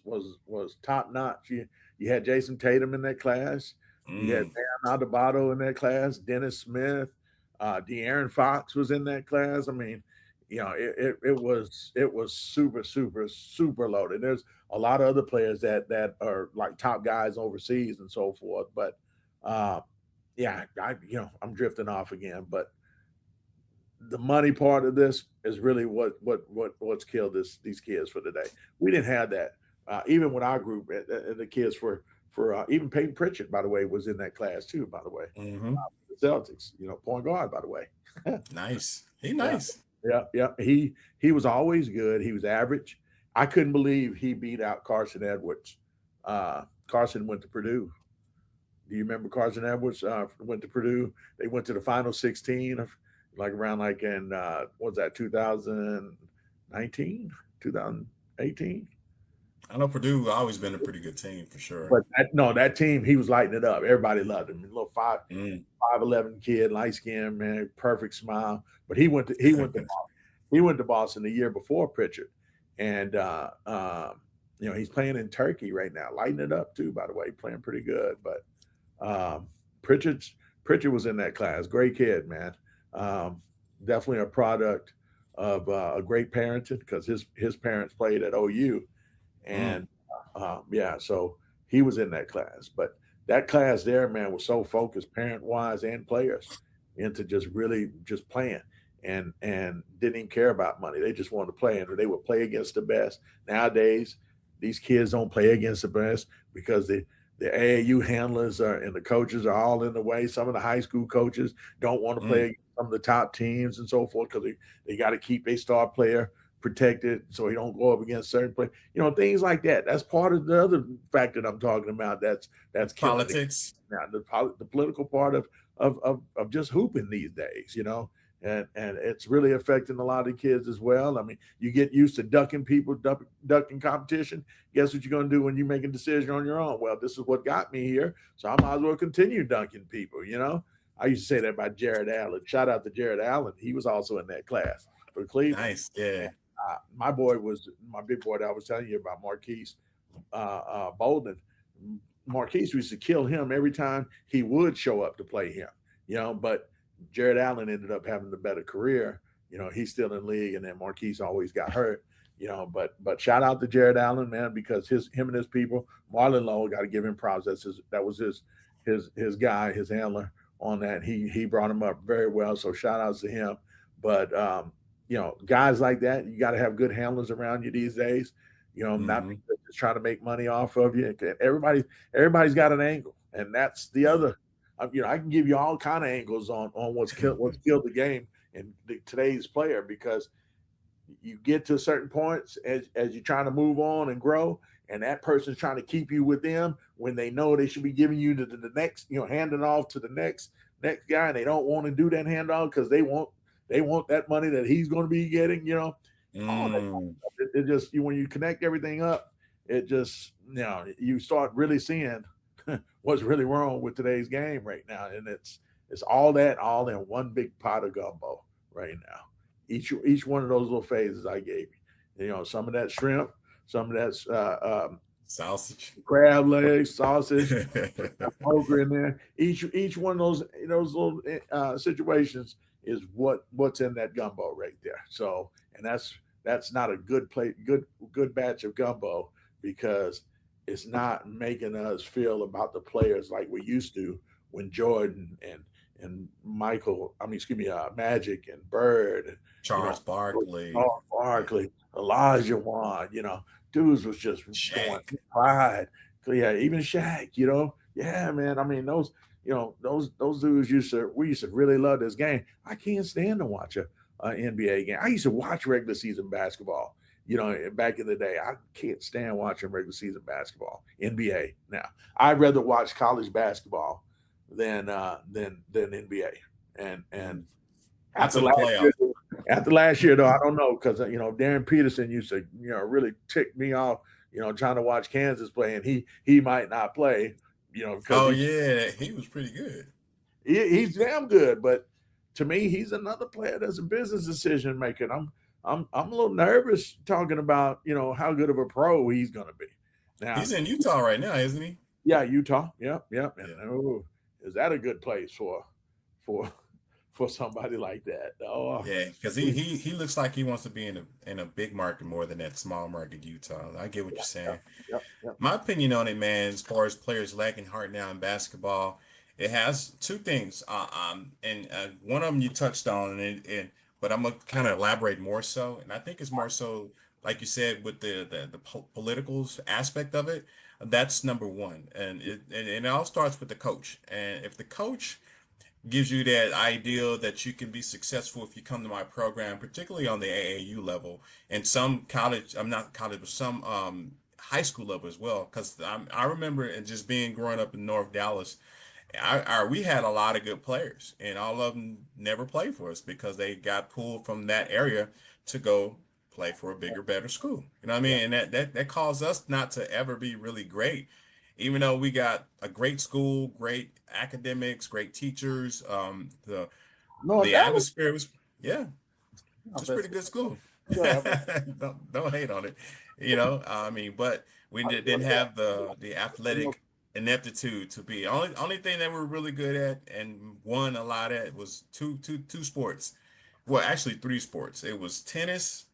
top notch. You had Jason Tatum in that class. You had mm. Bam Adebayo in that class. Dennis Smith, De'Aaron Fox was in that class. I mean, you know, it was super loaded. There's a lot of other players that are like top guys overseas and so forth. But uh, yeah, I'm drifting off again, but the money part of this is really what's killed these kids for today. We didn't have that even with our group and the kids for even Peyton Pritchard, by the way, was in that class too. By the way, Hmm. the Celtics, point guard, by the way. Nice. He Yeah, nice. yeah. He was always good. He was average. I couldn't believe he beat out Carson Edwards. Carson went to Purdue. Do you remember Carson Edwards went to Purdue? They went to the final 16 of like around like in what was that 2019, 2018? I know Purdue always been a pretty good team for sure. But no, that team he was lighting it up. Everybody loved him. A little Mm. 5'11" kid, light skin man, perfect smile. But he went to Boston the year before Pritchard, and he's playing in Turkey right now, lighting it up too. By the way, playing pretty good. But um, Pritchard was in that class. Great kid, man. Um, Definitely a product of a great parenting because his parents played at OU, Mm. and yeah, so he was in that class. But that class there, man, was so focused, parent wise and players, into just really just playing and didn't even care about money. They just wanted to play, and they would play against the best. Nowadays, these kids don't play against the best because the AAU handlers and the coaches are all in the way. Some of the high school coaches don't want to play Mm. against some of the top teams and so forth because they got to keep a star player protected so he don't go up against certain players. Things like that. That's part of the other fact that I'm talking about. That's killing the Politics. now the political part of just hooping these days. And it's really affecting a lot of kids as well. I mean, you get used to ducking people, ducking competition. Guess what you're going to do when you make a decision on your own? Well, this is what got me here, so I might as well continue dunking people. I used to say that about Jared Allen. Shout out to Jared Allen. He was also in that class for Cleveland. Nice. Yeah. My boy was my big boy that I was telling you about, Marquise Bolden. Marquise used to kill him every time he would show up to play him. But Jared Allen ended up having the better career. He's still in league, and then Marquise always got hurt. But shout out to Jared Allen, man, because him and his people, Marlon Lowe, got to give him props. That was his guy, his handler on that. He brought him up very well. So shout outs to him. But guys like that, you got to have good handlers around you these days. Not Hmm. just trying to make money off of you. Everybody's got an angle, and that's the Yeah. other. I can give you all kind of angles on what's killed the game and today's player, because you get to certain points as you're trying to move on and grow, and that person's trying to keep you with them when they know they should be giving you the next, handing off to the next guy, and they don't want to do that handoff because they want that money that he's going to be getting. All that Mm. it just when you connect everything up, it just you start really seeing what's really wrong with today's game right now, and it's all that all in one big pot of gumbo right now. Each one of those little phases I gave you, some of that shrimp, some of that Sausage. crab legs, sausage, poker in there. Each one of those little situations is what's in that gumbo right there. So, and that's not a good plate, good batch of gumbo, because it's not making us feel about the players like we used to when Jordan and Michael, I mean, excuse me, Magic and Bird, and Charles Barkley. Charles Barkley, Elijah Wan, dudes was just going Shaq. pride. Yeah, even Shaq, yeah, man. I mean, those dudes we used to really love this game. I can't stand to watch a NBA game. I used to watch regular season basketball. Back in the day, I can't stand watching regular season basketball. NBA now, I'd rather watch college basketball than NBA. And after Until the last year, playoffs. though, I don't know, because Darren Peterson used to really tick me off. Trying to watch Kansas play, and he might not play. Because Oh yeah, he was pretty good. he's damn good, but to me, he's another player that's a business decision maker. I'm a little nervous talking about how good of a pro he's going to be. Now, He's in Utah right now, isn't he? yeah, Utah, yep, yep, and Yeah. is that a good place for for somebody like that? Oh, Yeah, because he looks like he wants to be in a big market more than that small market Utah. I get what you're yep, yep, saying. yep, yep. My opinion on it, man, as far as players lacking heart now in basketball, it has two things. And one of them you touched on, and but I'm gonna kind of elaborate more so, and I think it's more so, like you said, with the political aspect of it. That's number one, and it all starts with the coach. And if the coach gives you that ideal that you can be successful if you come to my program, particularly on the AAU level and some college, I'm not college, but some high school level as well. Because I remember it just being growing up in North Dallas, we had a lot of good players, and all of them never played for us because they got pulled from that area to go play for a bigger, better school. You know what I Yeah. mean? And that caused us not to ever be really great, even though we got a great school, great academics, great teachers. North The Dallas. atmosphere was, yeah, I it's a bet. pretty good school. Yeah, Don't hate on it. I mean, but we didn't I, have the athletic ineptitude to be. Only thing that we're really good at and won a lot at was two sports. Well, actually three sports. It was tennis,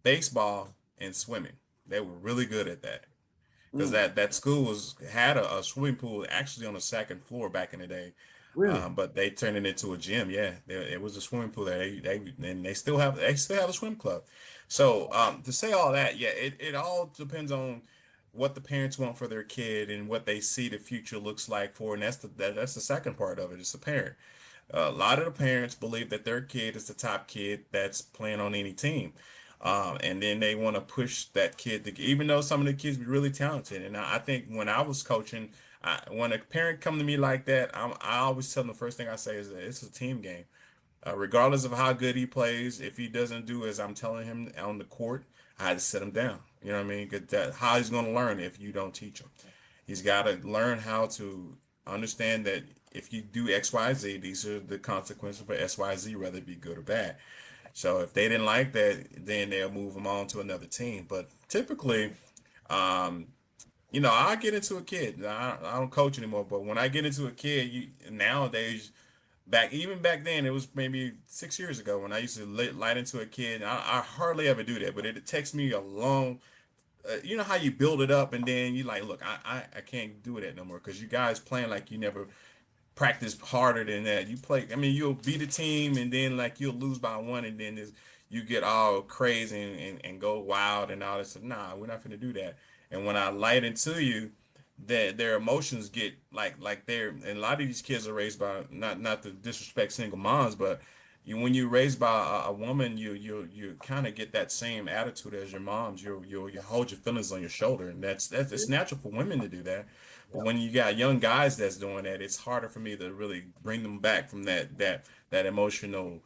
baseball, and swimming. They were really good at that because mm, that school had a swimming pool actually on the second floor back in the day. really? But they turned it into a gym. Yeah, it was a swimming pool there. And they still have a swim club. So to say all that, yeah, it all depends on what the parents want for their kid and what they see the future looks like for. And that's the second part of it. It's the parent. A lot of the parents believe that their kid is the top kid that's playing on any team. And then they want to push that kid to, even though some of the kids be really talented. And I think when I was coaching, when a parent come to me like that, I always tell them the first thing I say is that it's a team game. Regardless of how good he plays, if he doesn't do as I'm telling him on the court, I had to set him down. You know what I mean? 'Cause how he's going to learn if you don't teach him. He's got to learn how to understand that if you do X, Y, Z, these are the consequences for X, Y, Z, whether it be good or bad. So if they didn't like that, then they'll move him on to another team. But typically, um, I get into a kid. I don't coach anymore, but when I get into a kid, nowadays, back then, it was maybe 6 years ago when I used to light into a kid. I hardly ever do that, but it takes me a long. You know how you build it up, and then you like, look, I can't do that no more because you guys playing like you never practice harder than that. You play, I mean, you'll beat a team and then like you'll lose by one, and then you get all crazy and go wild and all this. Nah, we're not going to do that. And when I light into you, that their emotions get like and a lot of these kids are raised by not to disrespect single moms, but when you're raised by a woman, you kind of get that same attitude as your moms. You hold your feelings on your shoulder, and that's it's natural for women to do that. But Yeah. when you got young guys that's doing that, it's harder for me to really bring them back from that emotional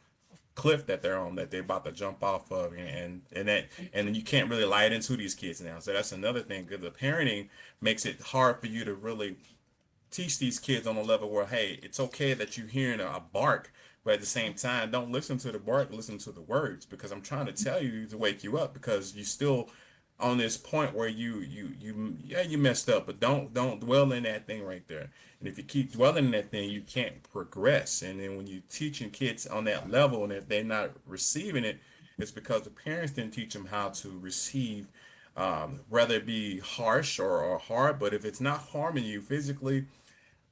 cliff that they're on, that they're about to jump off of, and then you can't really light into these kids now. So that's another thing, because the parenting makes it hard for you to really teach these kids on a level where, hey, it's okay that you're hearing a bark, but at the same time, don't listen to the bark, listen to the words, because I'm trying to tell you to wake you up, because you still on this point where you messed up, but don't dwell in that thing right there. And if you keep dwelling in that thing, you can't progress. And then when you're teaching kids on that level and if they're not receiving it, it's because the parents didn't teach them how to receive, whether it be harsh or hard. But if it's not harming you physically,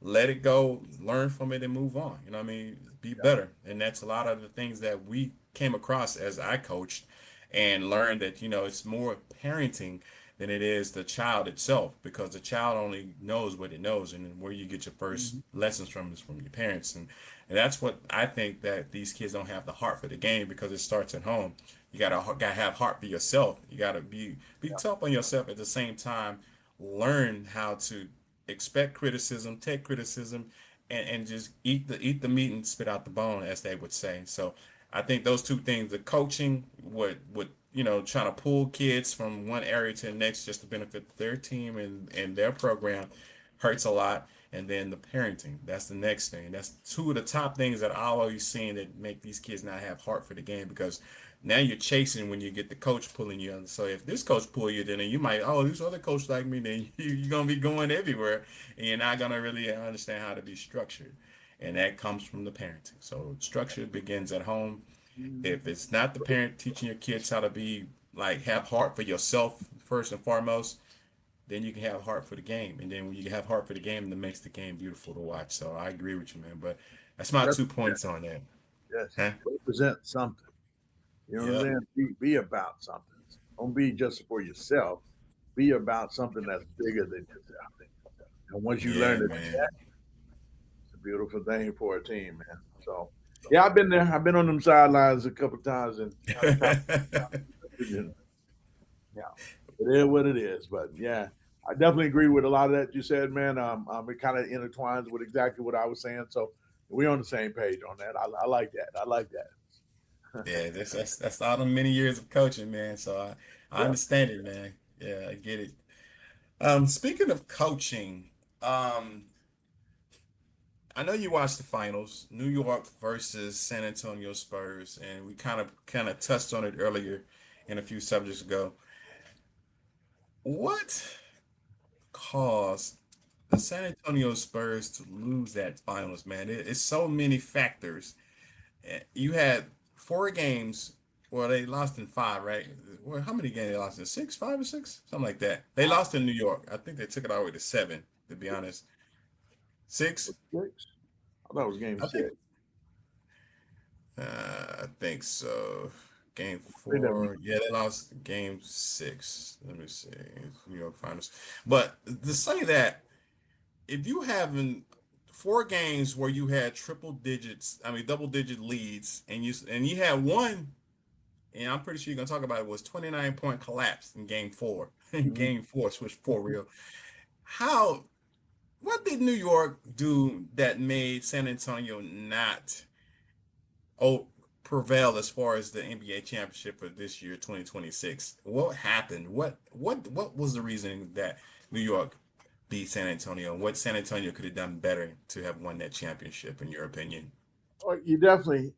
let it go, learn from it, and move on. You know what I mean? Be better. And that's a lot of the things that we came across as I coached and learned that, it's more parenting than it is the child itself, because the child only knows what it knows, and then where you get your first Mhm. lessons from is from your parents. And that's what I think, that these kids don't have the heart for the game, because it starts at home. You gotta have heart for yourself. You gotta be Yeah. tough on yourself, at the same time learn how to expect criticism, take criticism, and just eat the meat and spit out the bone, as they would say. So I think those two things, the coaching, would trying to pull kids from one area to the next just to benefit their team and their program, hurts a lot. And then the parenting, that's the next thing. That's two of the top things that I always seen that make these kids not have heart for the game, because now you're chasing when you get the coach pulling you. So if this coach pull you, then you might, oh, this other coach like me, then you're gonna be going everywhere, and you're not gonna really understand how to be structured. And that comes from the parenting. So structure begins at home. Mhm. If it's not the parent teaching your kids how to be, like, have heart for yourself first and foremost, then you can have heart for the game. And then when you have heart for the game, that makes the game beautiful to watch. So I agree with you, man. But that's my That's, 2 points on that. yes. Huh? Represent something. You know what I'm Yep. saying? Be about something. Don't be just for yourself. Be about something that's bigger than yourself. And once you learn Yeah, to, man. it's a beautiful thing for a team, man. So yeah, I've been there. I've been on them sidelines a couple of times and kind of and yeah, it is what it is. But yeah, I definitely agree with a lot of that you said, man. It kind of intertwines with exactly what I was saying. So we're on the same page on that. I like that. I like that. Yeah, that's all the many years of coaching, man. So I Yeah. understand it, man. Yeah, I get it. Speaking of coaching, um, I know you watched the finals, New York versus San Antonio Spurs, and we kind of touched on it earlier in a few subjects ago. What caused the San Antonio Spurs to lose that finals, man? It's so many factors. You had 4 games. Well, they lost in 5, right? Well, how many games they lost in? 6, 5 or 6, something like that. They lost in New York. I think they took it all the way to 7. To be honest, 6. Six. I thought it was game I think. six. I think so. Game I think that was, 4. Yeah, they lost game 6. Let me see. New York Finals. But to say that, if you having 4 games where you had triple digits, I mean double digit leads, and you had one, and I'm pretty sure you're gonna talk about it, was 29-point collapse in game 4. In mhm. game 4, Swish 4 real. How what did New York do that made San Antonio not oh prevail as far as the NBA championship for this year, 2026? What happened? What was the reason that New York beat San Antonio? What San Antonio could have done better to have won that championship, in your opinion? Well, you definitely,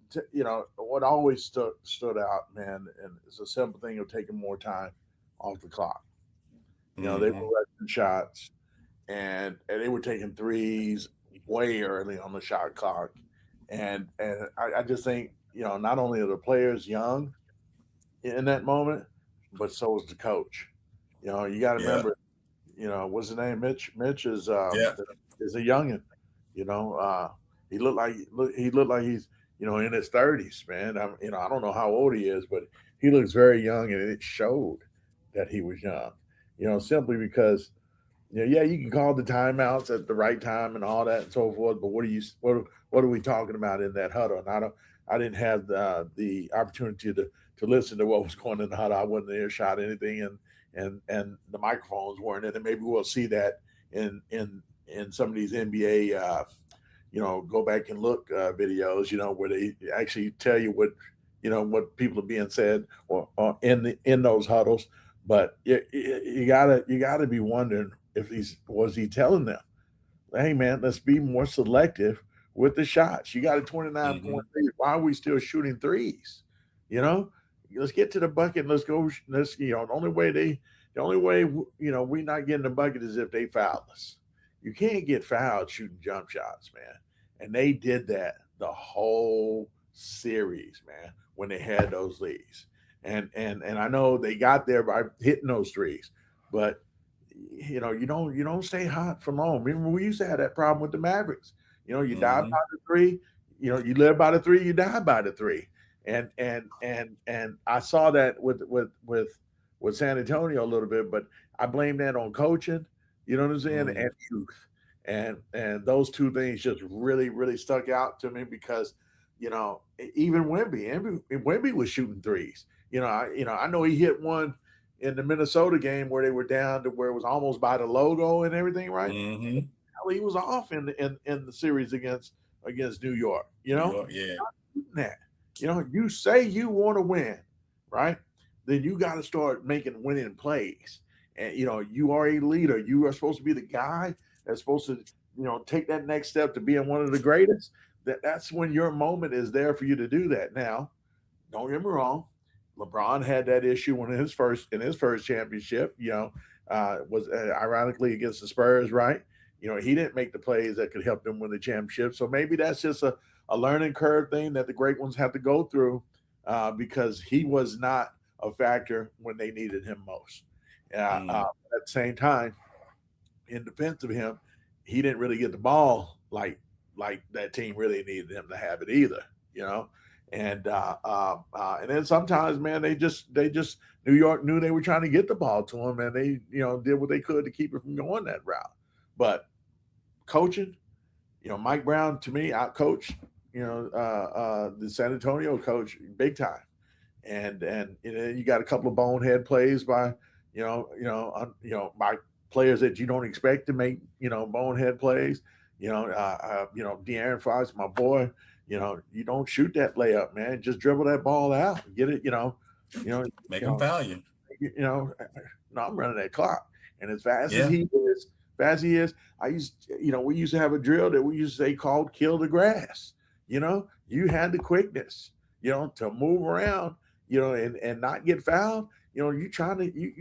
what always stood out, man, and it's a simple thing of taking more time off the clock. They Mm-hmm. were rushing shots, and they were taking threes way early on the shot clock. And I just think, not only are the players young in that moment, but so is the coach. You got to Yeah. remember, what's his name? Mitch. Mitch Yeah. is a youngin. You know, he looked like he's in his 30s, man. I don't know how old he is, but he looks very young, and it showed that he was young. Simply because yeah, you can call the timeouts at the right time and all that and so forth. But what are we talking about in that huddle? And I didn't have the opportunity to listen to what was going in the huddle. I wasn't there, shot anything, and the microphones weren't in. And maybe we'll see that in some of these NBA go back and look videos, where they actually tell you what people are being said or in those huddles. But you gotta be wondering if he telling them, hey man, let's be more selective with the shots. You got a 29 Mm-hmm. point lead. Why are we still shooting threes? You know, let's get to the bucket. Let's go. Let's the only way we not getting the bucket is if they foul us. You can't get fouled shooting jump shots, man. And they did that the whole series, man, when they had those leads. And I know they got there by hitting those threes, but you don't stay hot for long. Remember, we used to have that problem with the Mavericks. You die by Mm-hmm. the three. You live by the three. You die by the three. And I saw that with San Antonio a little bit, but I blame that on coaching. You know what I'm saying? Mm-hmm. And youth. And those two things just really really stuck out to me because even Wemby was shooting threes. I know he hit one in the Minnesota game where they were down to where it was almost by the logo and everything, right? Mm-hmm. He was off in the series against New York. New York. Yeah. That you say you want to win, right? Then you got to start making winning plays. And you are a leader. You are supposed to be the guy that's supposed to take that next step to being one of the greatest. That's when your moment is there for you to do that. Now, don't get me wrong. LeBron had that issue when in his first championship. Was ironically against the Spurs, right? He didn't make the plays that could help them win the championship. So maybe that's just a learning curve thing that the great ones have to go through because he was not a factor when they needed him most. Mm. At the same time, in defense of him, he didn't really get the ball like that team really needed him to have it either. You know, and then sometimes, man, they just New York knew they were trying to get the ball to him, and they did what they could to keep it from going that route. But coaching, Mike Brown to me out coached the San Antonio coach big time, and you got a couple of bonehead plays by by players that you don't expect to make bonehead plays. De'Aaron Fox, my boy. You don't shoot that layup, man. Just dribble that ball out, get it. You know, Make you them know, foul you. no, I'm running that clock, and as fast as Yeah. we used to have a drill that we used to say called "kill the grass." You had the quickness, to move around, and not get fouled. You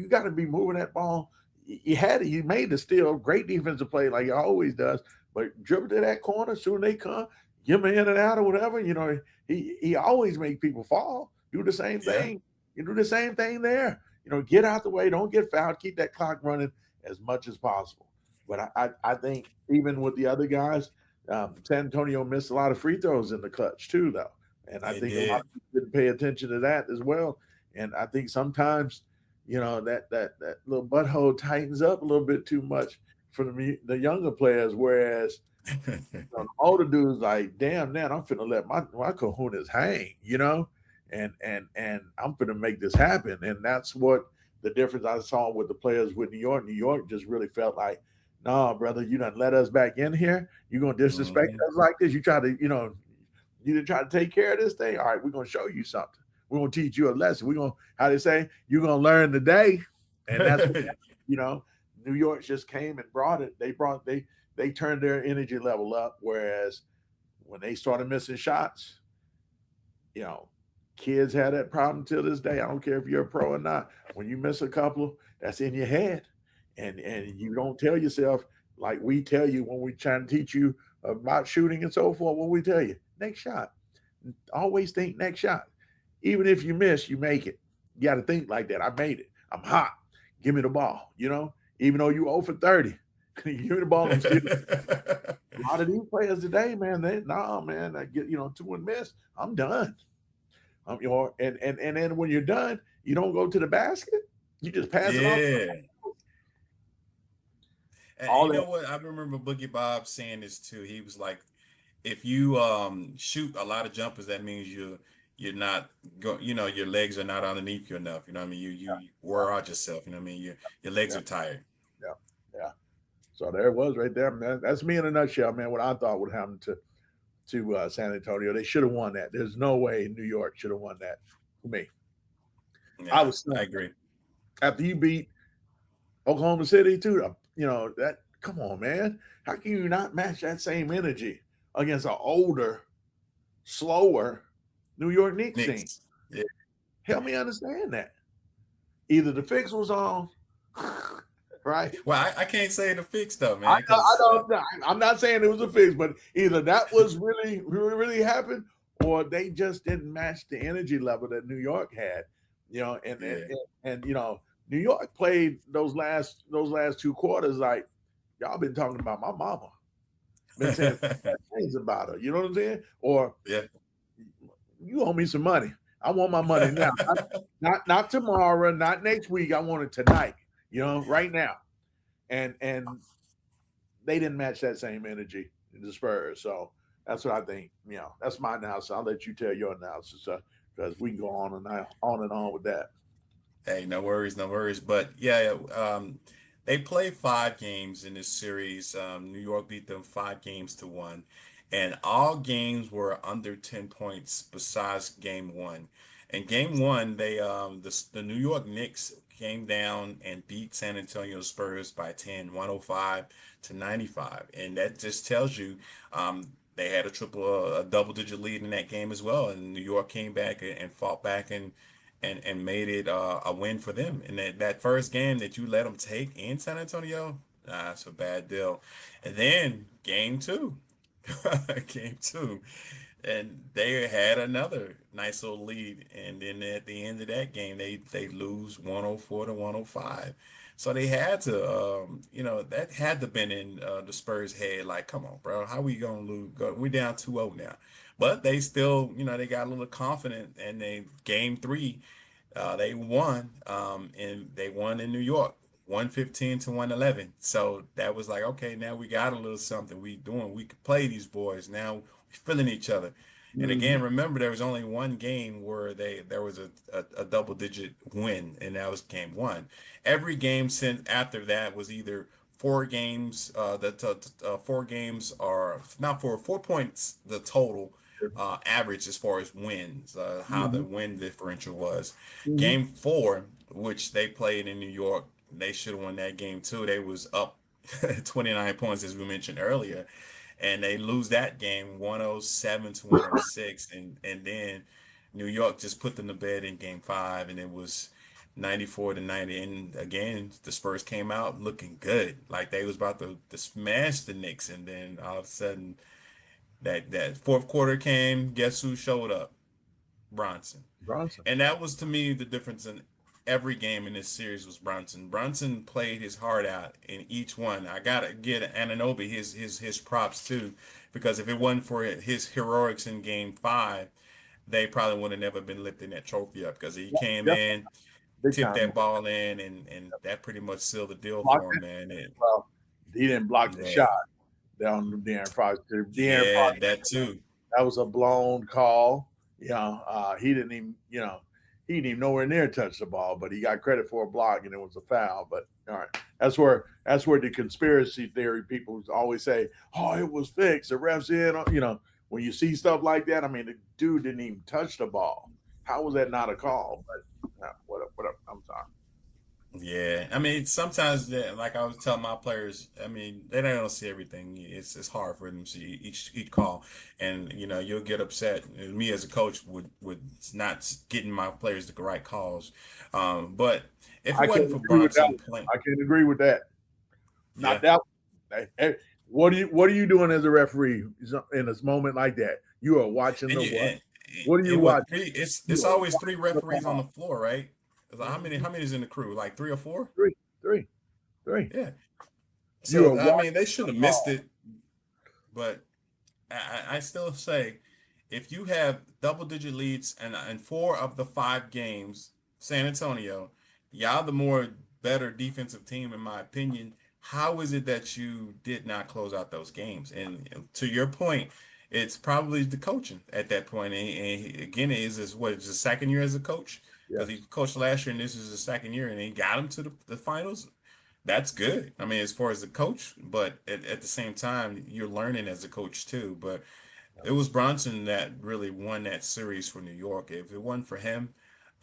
got to be moving that ball. You made the steal, great defensive play like he always does, but dribble to that corner soon they come, give him in and out or whatever. He always make people fall. Do the same Yeah. thing. You do the same thing there. Get out the way, don't get fouled, keep that clock running as much as possible. But I think even with the other guys, San Antonio missed a lot of free throws in the clutch too, though, and I It think a lot did. of people didn't pay attention to that as well. And I think sometimes, that little butthole tightens up a little bit too much for the younger players, whereas the older dudes like, damn, man, I'm finna let my kahunas hang, and I'm finna make this happen. And that's what the difference I saw with the players with New York. New York just really felt like, nah, brother, you done let us back in here. You gonna disrespect Hmm. us like this? You try to, you didn't try to take care of this thing. All right, we're gonna show you something. We're gonna teach you a lesson. We're gonna, how they say, you're gonna learn today. And that's what, you know, New York just came and brought it. They turned their energy level up. Whereas when they started missing shots, you know, kids had that problem till this day. I don't care if you're a pro or not. When you miss a couple, that's in your head. and you don't tell yourself like we tell you when we trying to teach you about shooting and so forth. What we tell you, next shot. Always think next shot. Even if you miss, you make it. You got to think like that. I made it. I'm hot. Give me the ball. Even though you 0 for 30, give me the ball. I'm still. A lot of these players today, man, man, I get 2 and miss. I'm done. And then when you're done, you don't go to the basket. You just pass it off. Yeah. And All you that. know what? I remember Boogie Bob saying this too. He was like, if you shoot a lot of jumpers, that means you're not your legs are not underneath you enough. You know what I mean? You wear out yourself, you know what I mean? Your legs Yeah, are tired. yeah, yeah. So there it was right there, man. That's me in a nutshell, man. What I thought would happen to San Antonio. They should have won that. There's no way New York should have won that for me. I Yeah, was I stunned. agree. After you beat Oklahoma City too. That. Come on, man. How can you not match that same energy against an older, slower New York Knicks team? Knicks. Yeah. Help me understand that. Either the fix was on, right? Well, I can't say the fix though, I, man, I because don't. I'm not saying it was a fix, but either that was really happened, or they just didn't match the energy level that New York had. And and, yeah. and, and New York played those last 2 quarters like y'all been talking about my mama, been saying things about her. You know what I'm saying? Or Yeah. you owe me some money. I want my money now, not tomorrow, not next week. I want it tonight. Right now. And they didn't match that same energy in the Spurs. So that's what I think. That's my analysis. I'll let you tell your analysis because we can go on and on with that. Hey, no worries, no worries. But yeah, they played 5 games in this series. New York beat them 5 games to 1, and all games were under 10 points besides game one. And game one, the New York Knicks came down and beat San Antonio Spurs by 10, 105-95, and that just tells you they had a double-digit lead in that game as well. And New York came back and fought back and made it a win for them. And that first game that you let them take in San Antonio, that's a bad deal. And then game two, game two, and they had another nice little lead. And then at the end of that game, they lose 104-105. So they had to, that had to been in the Spurs' head. Like, come on, bro, how we gonna lose? We're down 2-0 now. But they still, they got a little confident, and they game three, they won, and they won in New York, 115-111. So that was like, okay, now we got a little something we could play these boys. Now we're feeling each other. And Mm-hmm. again, remember there was only one game where there was a double digit win, and that was game one. Every game since after that was either 4 games, 4 games are not 4 points the total average as far as wins, how the Mm-hmm. win differential was. Mm-hmm. Game four, which they played in New York, they should have won that game too. They was up 29 points as we mentioned earlier, and they lose that game 107-106, and then New York just put them to bed in game five, and it was 94-90. And again, the Spurs came out looking good, like they was about to smash the Knicks, and then all of a sudden that fourth quarter came. Guess who showed up? Bronson. Bronson. And that was to me the difference in every game in this series was Brunson. Brunson played his heart out in each one. I gotta get Anunoby his props too, because if it wasn't for his heroics in game five, they probably would have never been lifting that trophy up, because he came Yep. in, Big tipped time. that ball in, and that pretty much sealed the deal Blocked for him, it. man. Well, he didn't block the Yeah, shot down De'Aaron Fox. De'Aaron yeah, Fox, that too. that was a blown call. He didn't even, he didn't even nowhere near touch the ball, but he got credit for a block and it was a foul. But all right, that's where the conspiracy theory people always say, "Oh, it was fixed. The refs in." When you see stuff like that, I mean, the dude didn't even touch the ball. How was that not a call? But whatever. I'm sorry. Yeah, I mean, sometimes like I was telling my players, I mean, they don't see everything. It's hard for them to see each call, and you'll get upset. Me as a coach would not getting my players the right calls. But if it I can't wasn't for agree with that Bronson one. playing, I can't agree with that. Not yeah, that one. What are you doing as a referee in this moment like that? You are watching and the you what? and What are it you was watching? three. It's You are always three watching the referees on the ball. floor, right? It's like, how many Mhm. how many is in the crew? Like three or four? Three, three, three. Yeah. You are So I mean, watching they should the have missed ball. it, but I still say if you have double digit leads and four of the five games, San Antonio, y'all the more better defensive team in my opinion. How is it that you did not close out those games? And to your point, it's probably the coaching at that point. And again, it is his what is his second year as a coach because he Yes. coached last year and this is his second year and he got him to the finals. That's good. I mean, as far as the coach, but at the same time, you're learning as a coach too. But it was Bronson that really won that series for New York. If it wasn't for him,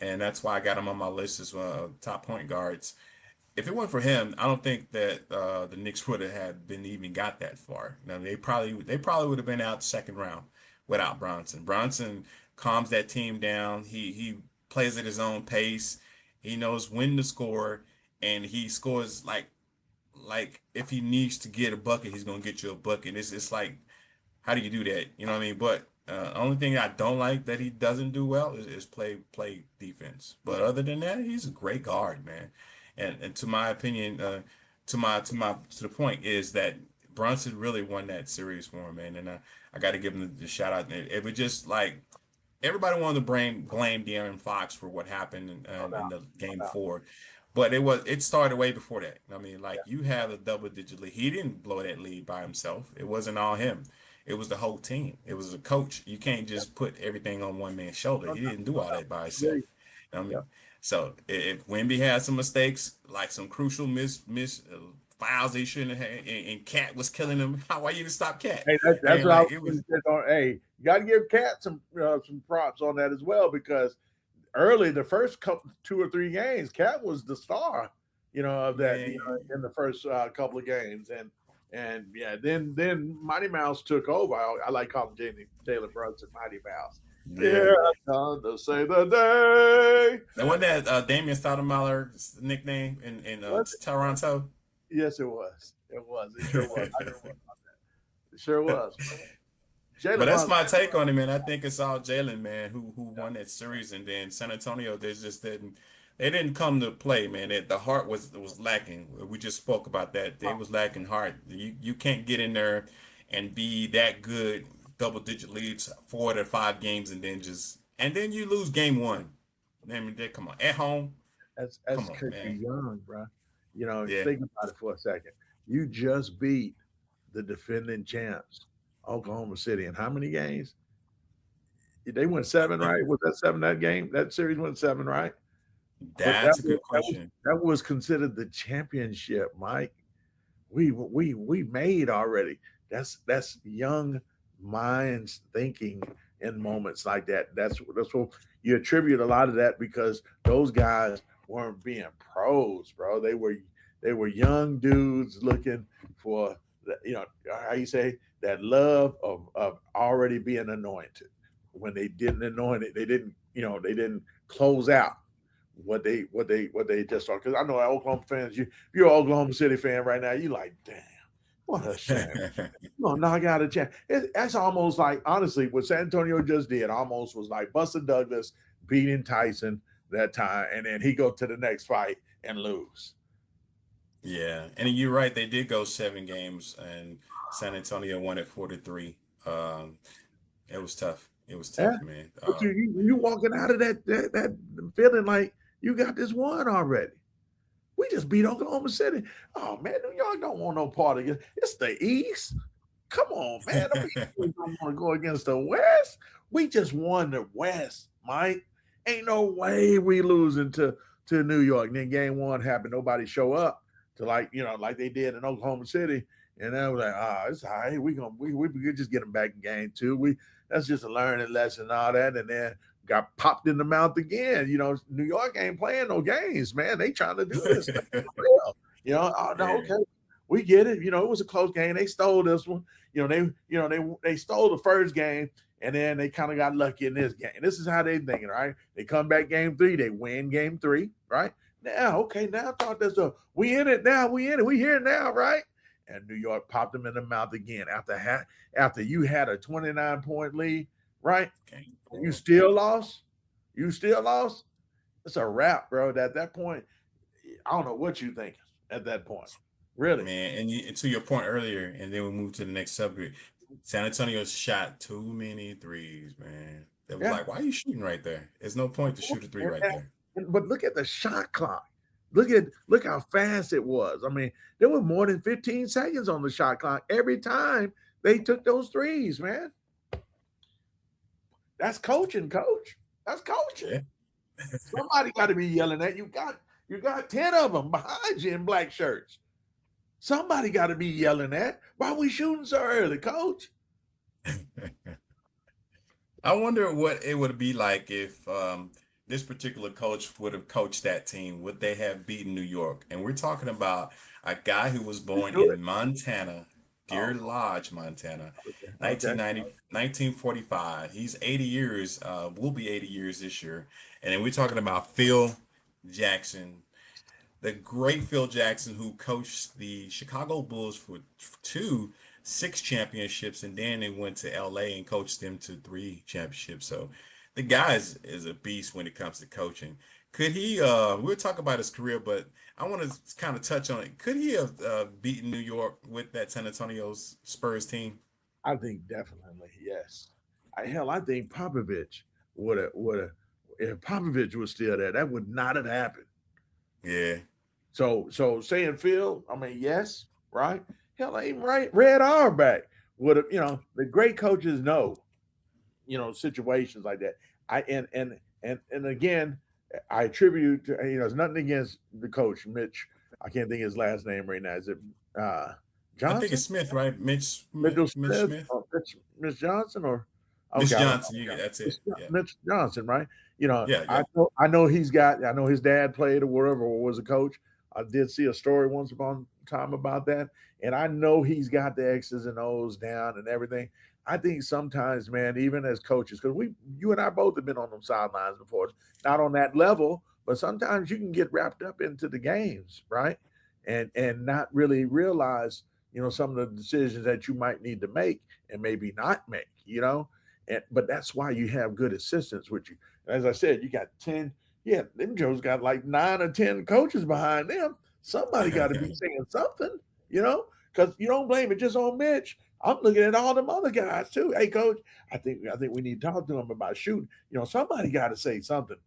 and that's why I got him on my list as one of top point guards. If it wasn't for him, I don't think that the Knicks would have had been even got that far. Now they probably would have been out second round without Bronson. Bronson calms that team down. He plays at his own pace. He knows when to score, and he scores like if he needs to get a bucket, he's gonna get you a bucket. It's like how do you do that? You know what I mean? But only thing I don't like that he doesn't do well is play defense. But other than that, he's a great guard, man. And to my opinion, to the point is that Brunson really won that series for him, man. And I got to give him the shout out. It was just like everybody wanted to blame De'Aaron Fox for what happened No in doubt. the No game doubt. four, but it started way before that. I mean, like you have a double digit lead. He didn't blow that lead by himself. It wasn't all him. It was the whole team. It was a coach. You can't Yeah. just put everything on one man's shoulder. No He doubt. didn't do No all doubt. that by Agree. himself. I Yeah. mean, so if Wemby had some mistakes, like some crucial miss fouls he shouldn't have, and Cat was killing him. Why you didn't stop Cat? Hey, that's And what I like was it going was, to say. Hey, you got to give Cat some props on that as well because early the first couple 2 or 3 games, Cat was the star, of that, man. in the first couple of games, and yeah, then Mighty Mouse took over. I like calling Jalen Brunson Mighty Mouse. Yeah. Here I come to save the day. And wasn't that Damian Stoudemire's nickname in Was it? Toronto? Yes, it was. It was. It sure was. I know about that. It sure was. But Jalen that's Brunson. my take on it, man. I think it's all Jalen, man, who won that series, and then San Antonio, they didn't come to play, man. The heart was lacking. We just spoke about that. They was lacking heart. You can't get in there and be that good, double digit leads 4 to 5 games, and then you lose game one. I mean, come on, at home, That's come on, because you're man. young, bro. Yeah, Think about it for a second. You just beat the defending champs, Oklahoma City, in how many games? They went I seven, think right? Was that seven? That game, that series went seven, right? But that's a good question. that was considered the championship, Mike. We made already. That's young minds thinking in moments like that. That's what you attribute a lot of that because those guys weren't being pros, bro. They were young dudes looking for how you say that love of already being anointed. When they didn't anoint it, they didn't close out what they just saw. Because I know Oklahoma fans, if you're an Oklahoma City fan right now, you like, damn, what a shame. You gonna knock out a chance. That's almost like honestly what San Antonio just did. Almost was like Buster Douglas beating Tyson that time, and then he go to the next fight and lose. Yeah, and you're right. They did go 7 games, and San Antonio won it 4-3. It was tough. It was Yeah, tough, man. but you walking out of that feeling like you got this one already. We just beat Oklahoma City. Oh man, New York don't want no part of it. It's the East. Come on, man. The East don't want to go against the West. We just won the West, Mike. Ain't no way we losing to New York. And then game one happened. Nobody show up to like they did in Oklahoma City. And then we're like, it's all right. We could just get them back in game two. That's just a learning lesson and all that. And then got popped in the mouth again. New York ain't playing no games, man. They trying to do this thing for real. Oh no, Yeah. okay. We get it. It was a close game. They stole this one. They stole the first game, and then they kind of got lucky in this game. This is how they thinking, right? They come back game three, they win game three, right? Now, okay, now talk this up. We in it now. We in it. We here now, right? And New York popped them in the mouth again after you had a 29-point lead, right? Game You four. still lost. You still lost. It's a wrap, bro. At that point, I don't know what you think at that point. Really? Man, and to your point earlier, and then we move to the next subject. San Antonio shot too many threes, man. It was Yeah. like, why are you shooting right there? There's no point to shoot a three right there. But look at the shot clock. Look how fast it was. I mean, there were more than 15 seconds on the shot clock every time they took those threes, man. That's coaching, coach. That's coaching. Yeah. Somebody got to be yelling at you. You got 10 of them behind you in black shirts. Somebody got to be yelling at. Why are we shooting so early, coach? I wonder what it would be like if this particular coach would have coached that team. Would they have beaten New York? And we're talking about a guy who was born Do it. in Montana, Deer Oh, Lodge, Montana, okay. 1945. He's 80 years, will be 80 years this year. And then we're talking about Phil Jackson, the great Phil Jackson, who coached the Chicago Bulls for two six championships, and then they went to LA and coached them to three championships. So the guy is a beast when it comes to coaching. Could he we'll talk about his career, but I want to kind of touch on it. Could he have beaten New York with that San Antonio's Spurs team? I think definitely yes. I think Popovich would have if Popovich was still there, that would not have happened. Yeah. So saying Phil, I mean, yes, right? Hell, even right, Red Auerbach would have, the great coaches know, situations like that. I and again, I attribute to it's nothing against the coach, Mitch. I can't think of his last name right now. Is it I think Johnson? it's Smith, right? Mitchell Mitch Smith Smith. or Mitch Johnson or Mitch okay, I don't Johnson. know. That's it. Yeah. Mitch Johnson, right? Yeah, I yeah. know I know his dad played or whatever or was a coach. I did see a story once upon a time about that, and I know he's got the X's and O's down and everything. I think sometimes, man, even as coaches, because you and I both have been on them sidelines before, not on that level, but sometimes you can get wrapped up into the games, right? And not really realize some of the decisions that you might need to make and maybe not make, but that's why you have good assistants with you. As I said, you got 10, yeah, them Joes got like 9 or 10 coaches behind them. Somebody got to be saying something, because you don't blame it just on Mitch. I'm looking at all them other guys too. Hey, coach, I think we need to talk to him about shooting. Somebody got to say something,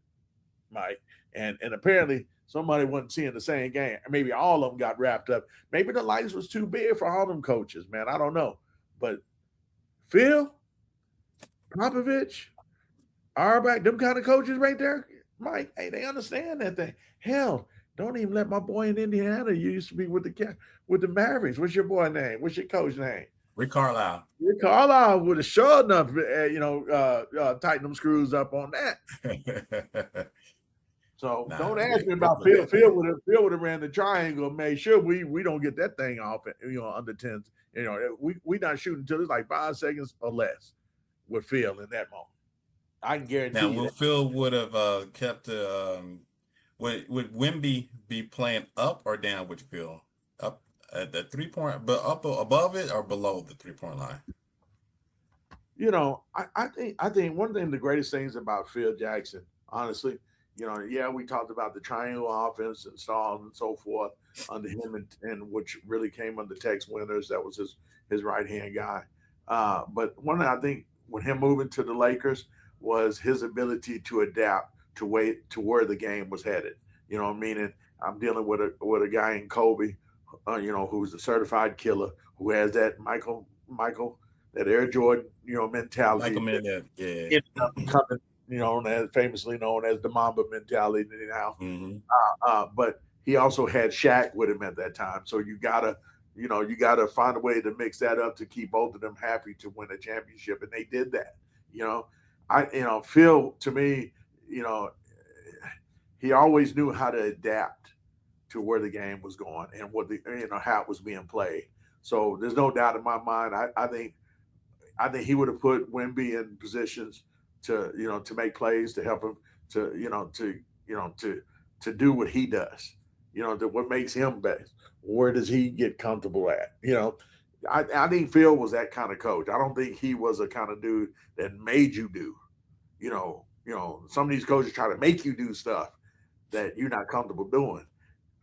Mike. And apparently somebody wasn't seeing the same game. Maybe all of them got wrapped up. Maybe the lights was too big for all them coaches, man. I don't know. But Phil, Popovich, Auerbach, them kind of coaches right there, Mike, hey, they understand that thing. Hell, don't even let my boy in Indiana used to be with the Mavericks. What's your boy name? What's your coach name? Rick Carlisle. Rick Carlisle would have sure enough, tighten them screws up on that. So Nah, don't ask me Rick about was Phil. that dude. Phil would have ran the triangle and made sure we don't get that thing off, under 10. We not shooting until it's like 5 seconds or less with Phil in that moment. I can guarantee Now, you will that. Phil would have kept the would Wimby be playing up or down with Phil? Up at the 3 point, but up above it or below the 3 point line? I think one thing the greatest things about Phil Jackson, honestly, yeah, we talked about the triangle offense and Stalls and so forth under him and which really came under Tex Winters. That was his right hand guy. But one thing I think with him moving to the Lakers was his ability to adapt to where the game was headed. Meaning I'm dealing with a guy in Kobe, who's a certified killer, who has that Michael that Air Jordan, Like mentality him that in there, yeah. ended up becoming, as famously known as the Mamba mentality now. Hmm. But he also had Shaq with him at that time. So you gotta, you got to find a way to mix that up to keep both of them happy to win a championship, and they did that. You know, Phil, to me, you know, he always knew how to adapt to where the game was going and what the how it was being played. So there's no doubt in my mind. I think he would have put Wemby in positions to make plays to help him to do what he does. What makes him best. Where does he get comfortable at? I think Phil was that kind of coach. I don't think he was a kind of dude that made you do. Some of these coaches try to make you do stuff that you're not comfortable doing.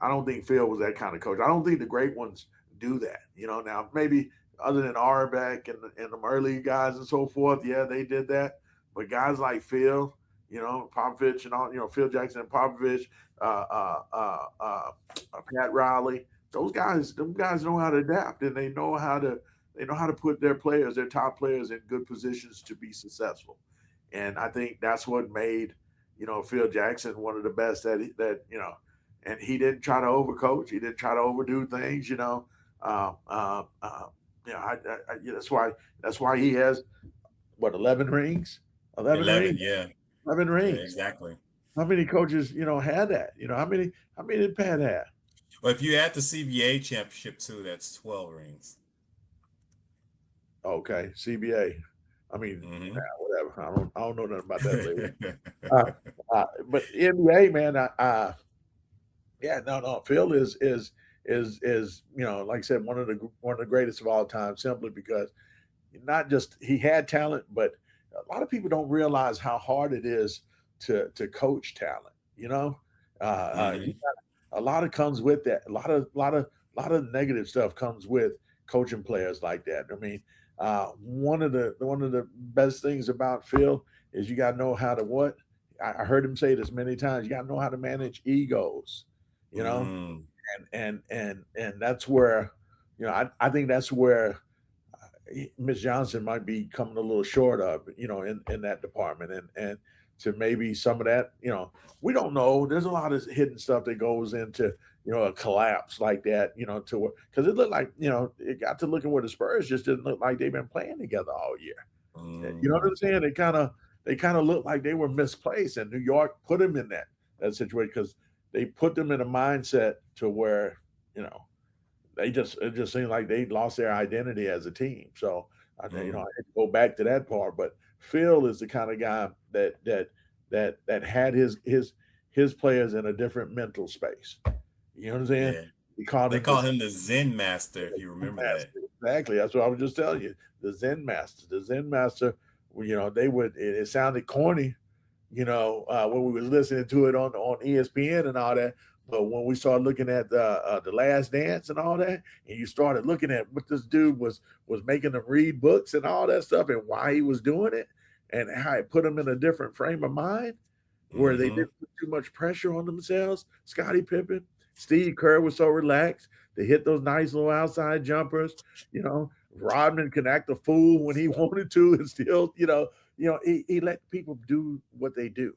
I don't think Phil was that kind of coach. I don't think the great ones do that. Now maybe other than Auerbach and the early guys and so forth, yeah, they did that. But guys like Phil, Popovich and all, Phil Jackson and Popovich, Pat Riley, them guys know how to adapt, and they know how to put their top players in good positions to be successful. And I think that's what made Phil Jackson one of the best and he didn't try to overcoach. He didn't try to overdo things. That's why he has 11 rings, 11 11, rings, yeah. 11 Yeah, rings. exactly. How many coaches had that? How many did Pat have? Well, if you add the CBA championship too, that's 12 rings. Okay, CBA. I mean, Hmm. whatever. I don't know nothing about that league. But NBA, man, yeah, no. Phil is like I said, one of the greatest of all time, simply because not just he had talent, but a lot of people don't realize how hard it is to coach talent. You Hmm. got a lot of comes with that. A lot of negative stuff comes with coaching players like that. I mean, one of the best things about Phil is you got to know how to what. I heard him say this many times. You got to know how to manage egos. You know, Mm. and that's where, I think that's where Miss Johnson might be coming a little short of, in that department, and to maybe some of that, we don't know. There's a lot of hidden stuff that goes into a collapse like that, to because it looked like it got to looking where the Spurs just didn't look like they've been playing together all year. You know what Mm. I'm saying? They kind of looked like they were misplaced, and New York put them in that situation because they put them in a mindset to where you know it just seemed like they lost their identity as a team. So I Mm. had to go back to that part. But Phil is the kind of guy that had his players in a different mental space. You know what I'm saying? Yeah. He called They him the call him the Zen Master, if you Zen remember that. master. Exactly. That's what I was just telling you. The Zen master. The Zen master. Well, they would. It sounded corny, when we was listening to it on ESPN and all that. But when we started looking at the Last Dance and all that, and you started looking at what this dude was making them read books and all that stuff, and why he was doing it, and how it put them in a different frame of mind, where they Hmm. didn't put too much pressure on themselves. Scottie Pippen, Steve Kerr was so relaxed. They hit those nice little outside jumpers. Rodman can act a fool when he wanted to, and still, he let people do what they do,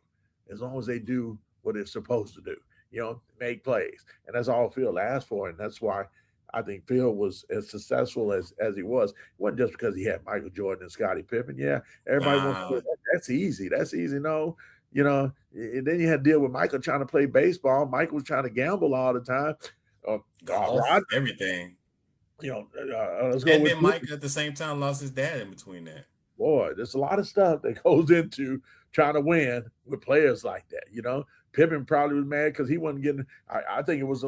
as long as they do what they're supposed to do. Make plays, and that's all Phil asked for, and that's why I think Phil was as successful as he was. It wasn't just because he had Michael Jordan and Scottie Pippen. Yeah, everybody wants to say Uh, that's easy. That's easy. No, and then you had to deal with Michael trying to play baseball. Michael was trying to gamble all the time. Golf, Rod, everything. let's go And with then Mike at the same time lost his dad in between that. boy. There's a lot of stuff that goes into trying to win with players like that. Pippen probably was mad because he wasn't getting. I think it was I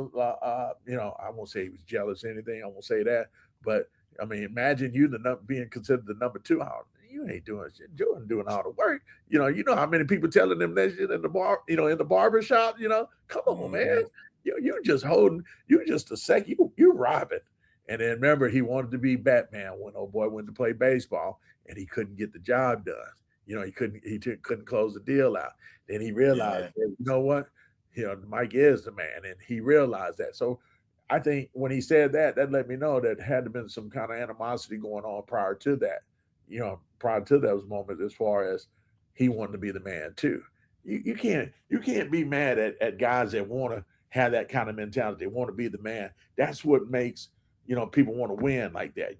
won't say he was jealous or anything. I won't say that, but I mean, imagine you being considered the number two. Oh, you ain't doing shit. Jordan doing all the work. You know how many people telling them that shit in the bar. In the barber shop. Come on, man. Hmm. You just holding. You just a sec. You robbing. And then remember, he wanted to be Batman when old boy went to play baseball, and he couldn't get the job done. He couldn't close the deal out. Then he realized, Yeah. hey, you know what? Mike is the man, and he realized that. So I think when he said that, that let me know that had to been some kind of animosity going on prior to that. Prior to those moments, as far as he wanted to be the man too. You can't be mad at guys that want to have that kind of mentality. They want to be the man. That's what makes people want to win like that.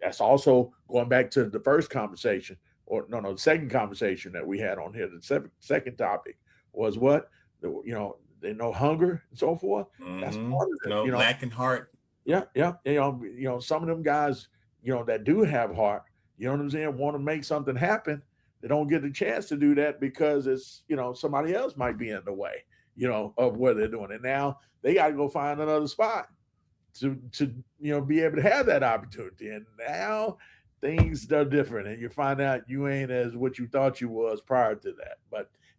That's also going back to the first conversation, or no, the second conversation that we had on here. The second topic was what? They know hunger and so forth. That's Mm-hmm. part of it. Lacking heart. Yeah, yeah. Some of them guys, that do have heart, you know what I'm saying, want to make something happen. They don't get the chance to do that because it's, somebody else might be in the way, of what they're doing. And now they got to go find another spot to be able to have that opportunity. And now things are different, and you find out you ain't as what you thought you was prior to that.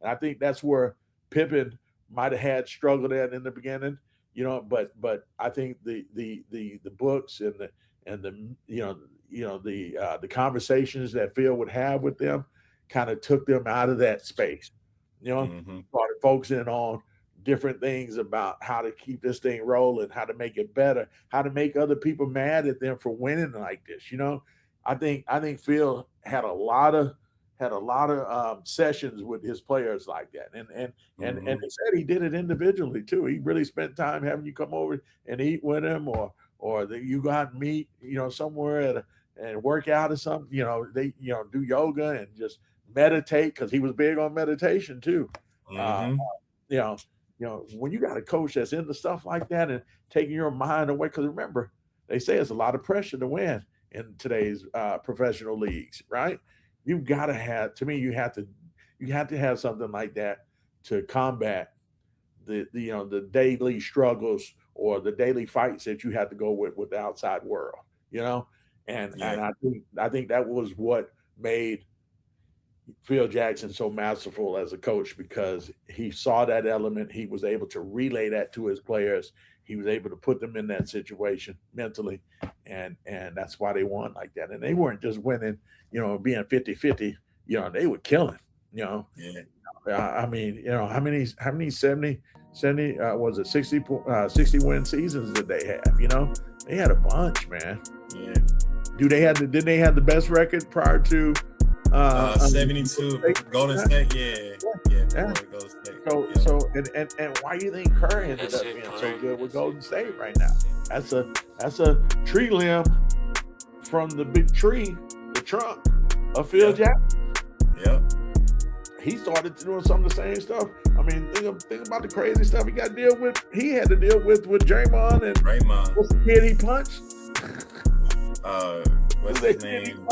And I think that's where Pippen might have had struggled at in the beginning, but I think the books and the conversations that Phil would have with them kind of took them out of that space. Started focusing on different things about how to keep this thing rolling, how to make it better, how to make other people mad at them for winning like this. I think Phil had a lot of sessions with his players like that, and they said he did it individually too. He really spent time having you come over and eat with him, or that you go out and meet, somewhere and work out or something. They do yoga and just meditate, because he was big on meditation too. Mm-hmm. When you got a coach that's into stuff like that and taking your mind away, because remember, they say it's a lot of pressure to win in today's professional leagues, right? You've got to have, to me, you have to have something like that to combat the daily struggles or the daily fights that you have to go with the outside world, and I think that was what made Phil Jackson so masterful as a coach, because he saw that element. He was able to relay that to his players. He was able to put them in that situation mentally, and that's why they won like that. And they weren't just winning, being 50-50, they were killing, Yeah. I mean, how many 70 was it 60 win seasons did they have? They had a bunch, man. Yeah. Did they have the best record prior to 72 Golden State? Yeah. Golden State. So and why do you think Curry ended up being so good with Golden State right now? That's a tree limb from the big tree, the trunk of Phil Jackson. Yep. He started doing some of the same stuff. I mean, think about the crazy stuff he got to deal with. He had to deal with Draymond and Draymond. What's the kid he punched? What's his name?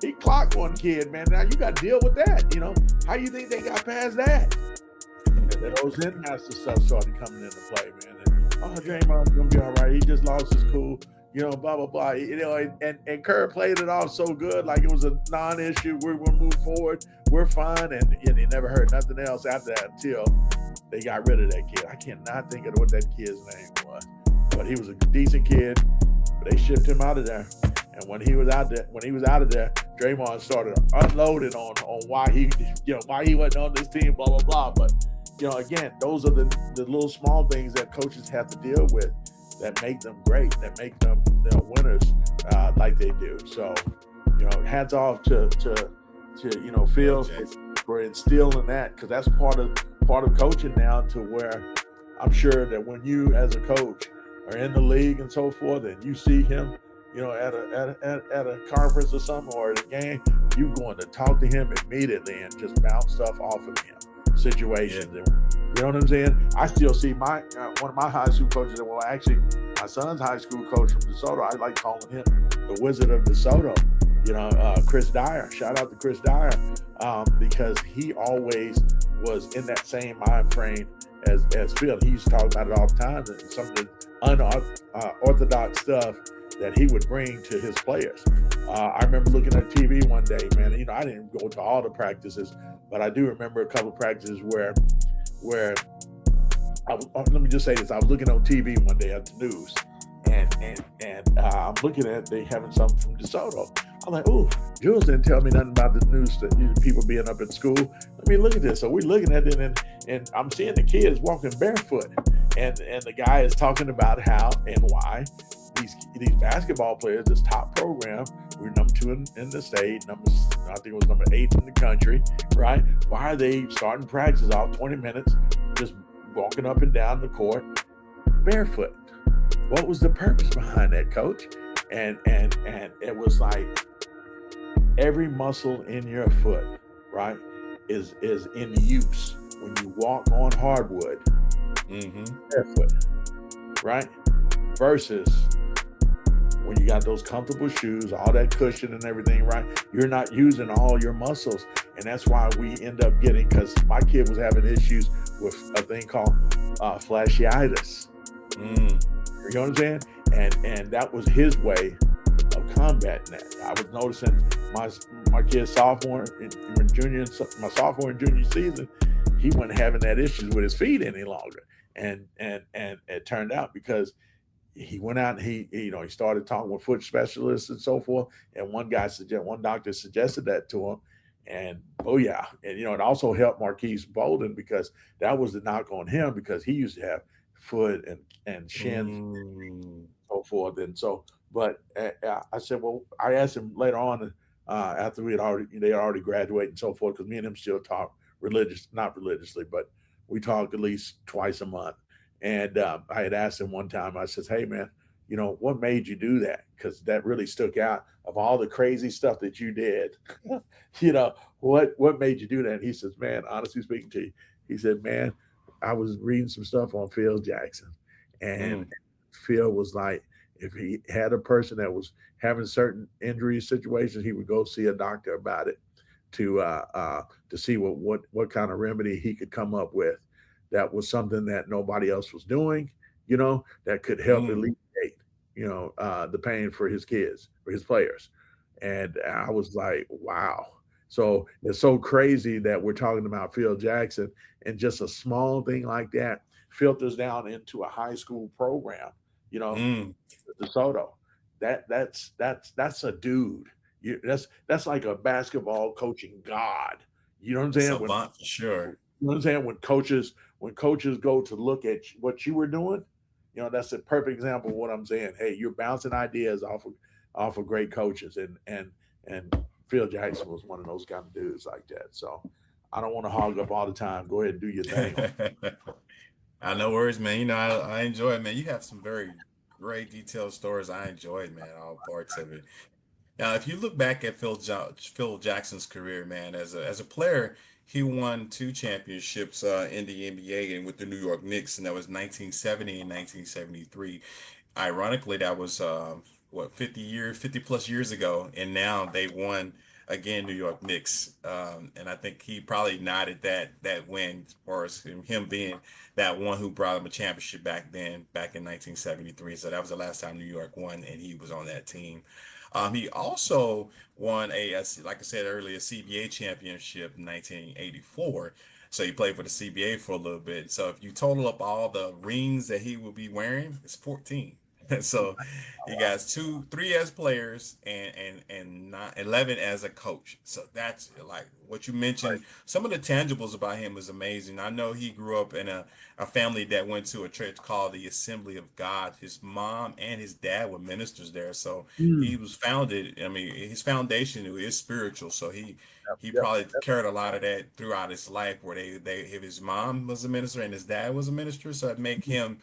He clocked one kid, man. Now you got to deal with that. How you think they got past that? And then those in-master stuff started coming into play, man. And, Draymond's gonna be all right. He just lost his cool. Blah blah blah. And Kerr played it off so good, like it was a non-issue. We're gonna move forward. We're fine. And he never heard nothing else after that until they got rid of that kid. I cannot think of what that kid's name was, but he was a decent kid. But they shipped him out of there. And when he was out of there, Draymond started unloading on why he wasn't on this team, blah blah blah. But again, those are the little small things that coaches have to deal with that make them great, that make them winners like they do. So, hats off to Phil for instilling that, because that's part of coaching now, to where I'm sure that when you as a coach are in the league and so forth, and you see him, at a conference or something, or at a game, you going to talk to him immediately and just bounce stuff off of him. Situations. Yeah. You know what I'm saying? I still see one of my high school coaches. Well, actually, my son's high school coach from DeSoto. I like calling him the Wizard of DeSoto. Chris Dyer. Shout out to Chris Dyer, because he always was in that same mind frame as Phil. He used to talk about it all the time, and some of the unorthodox stuff that he would bring to his players. I remember looking at TV one day, man. I didn't go to all the practices, but I do remember a couple of practices where let me just say this. I was looking on TV one day at the news, and I'm looking at they having something from DeSoto. I'm like, oh, Jules didn't tell me nothing about the news that people being up at school. Let me look at this. So we're looking at it, and I'm seeing the kids walking barefoot, and the guy is talking about how and why these basketball players, this top program, we're number 2 in the state, I think it was number 8 in the country, right? Why are they starting practice off 20 minutes, just walking up and down the court barefoot? what was the purpose behind that, coach? And it was like every muscle in your foot, right, is in use when you walk on hardwood Mm-hmm. barefoot, right? Versus when you got those comfortable shoes, all that cushion and everything, right? You're not using all your muscles. And that's why we end up getting, because my kid was having issues with a thing called fasciitis. Mm. You know what I'm saying? And that was his way of combating that. I was noticing my my kid's sophomore and junior, my sophomore and junior season, he wasn't having that issues with his feet any longer. And it turned out because he went out and he started talking with foot specialists and so forth. And one doctor suggested that to him, and oh yeah, and it also helped Marquise Bolden because that was the knock on him because he used to have foot and shin Mm. so forth. And so, but I said, well, I asked him later on after they had already graduated and so forth, because me and him still talk not religiously, but we talk at least twice a month. And I had asked him one time, I says, hey man, what made you do that? Because that really stuck out of all the crazy stuff that you did. What made you do that? And he says, man, honestly speaking to you, he said, man, I was reading some stuff on Phil Jackson, and Mm. Phil was like, if he had a person that was having certain injury situations, he would go see a doctor about it to see what kind of remedy he could come up with. That was something that nobody else was doing, that could help Mm. alleviate, the pain for his kids, for his players. And I was like, wow. So it's so crazy that we're talking about Phil Jackson, and just a small thing like that filters down into a high school program, you know, Mm. DeSoto. That's a dude. That's like a basketball coaching god. You know what I'm saying? Savant for sure. You know what I'm saying? When coaches go to look at what you were doing, that's a perfect example of what I'm saying. Hey, you're bouncing ideas off of great coaches, and Phil Jackson was one of those kind of dudes like that. So I don't want to hog up all the time. Go ahead and do your thing. I know worries, man. I enjoy it, man. You have some very great detailed stories. I enjoyed, man, all parts of it. Now, if you look back at Phil Jackson's career, man, as a player, he won two championships in the NBA and with the New York Knicks, and that was 1970 and 1973. Ironically, that was what 50 plus years ago, and now they won again, New York Knicks. And I think he probably nodded that win as far as him being that one who brought him a championship back then, back in 1973. So that was the last time New York won, and he was on that team. He also won like I said earlier, a CBA championship in 1984. So he played for the CBA for a little bit. So if you total up all the rings that he will be wearing, it's 14. So he got three as players and 11 as a coach. So that's like what you Right. mentioned. Some of the tangibles about him is amazing. I know he grew up in a family that went to a church called the Assembly of God. His mom and his dad were ministers there. So he Mm. was founded. I mean, his foundation is spiritual. So Yep. he Yep. probably carried a lot of that throughout his life, where if his mom was a minister and his dad was a minister, so it make him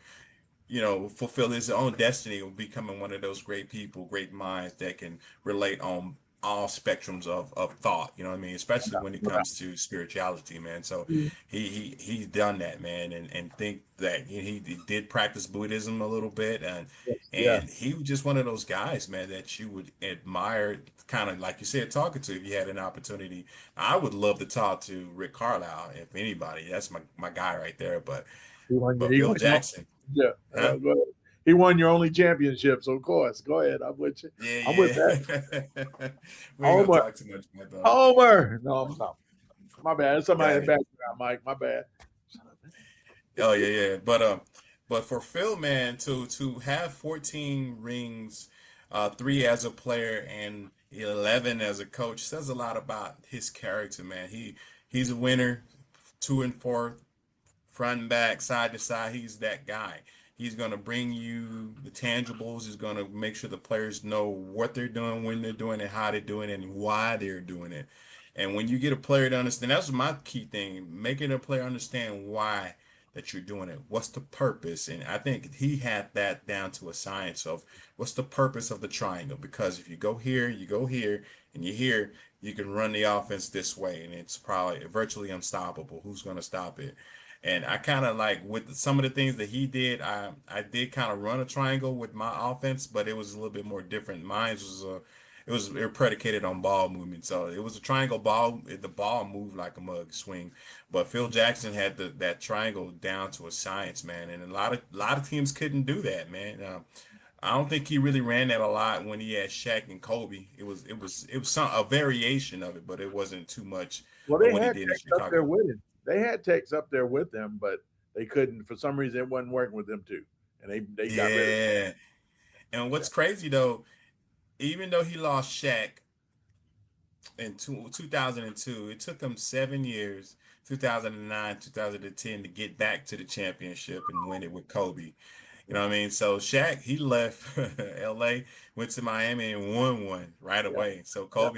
fulfill his own destiny of becoming one of those great people, great minds that can relate on all spectrums of thought. You know what I mean? Especially when it No doubt. comes to spirituality, man. So Mm. he's done that, man, and think that he did practice Buddhism a little bit, and Yes. Yeah. and he was just one of those guys, man, that you would admire, kind of like you said, talking to if you had an opportunity. I would love to talk to Rick Carlisle, if anybody. That's my guy right there. But He won. but He Phil won your. Jackson, Yeah. huh? Go ahead. He won your only championships, of course. Go ahead. I'm with you. Yeah, I'm with that. yeah. We ain't gonna Homer. talk too much about that. Homer. No, I'm not. My bad. There's somebody in Got the it. background, Mike. My bad. Oh yeah, yeah. But for Phil, man, to have 14 rings, three as a player and 11 as a coach says a lot about his character, man. He's a winner, two and four, front and back, side to side. He's that guy. He's going to bring you the tangibles. He's going to make sure the players know what they're doing, when they're doing it, how they're doing it, and why they're doing it. And when you get a player to understand, that's my key thing, making a player understand why that you're doing it? What's the purpose? And I think he had that down to a science of what's the purpose of the triangle? Because if you go here, you go here, and you here, you can run the offense this way, and it's probably virtually unstoppable. Who's going to stop it? And I kind of like with some of the things that he did, I did kind of run a triangle with my offense, but it was a little bit more different. Mine was it was predicated on ball movement. So it was a triangle ball. The ball moved like a mug swing, but Phil Jackson had that triangle down to a science, man. And a lot of teams couldn't do that, man. I don't think he really ran that a lot when he had Shaq and Kobe. It was a variation of it, but it wasn't too much Well, of they what he had did in Tex up there Chicago. with him. They had Tex up there with them, but they couldn't for some reason. It wasn't working with them too, and they got rid of Yeah. And him. what's crazy though, even though he lost Shaq in 2002, it took him 7 years, 2009, 2010, to get back to the championship and win it with Kobe. You know what I mean? So Shaq, he left LA, went to Miami and won one right Yeah, away. So yeah,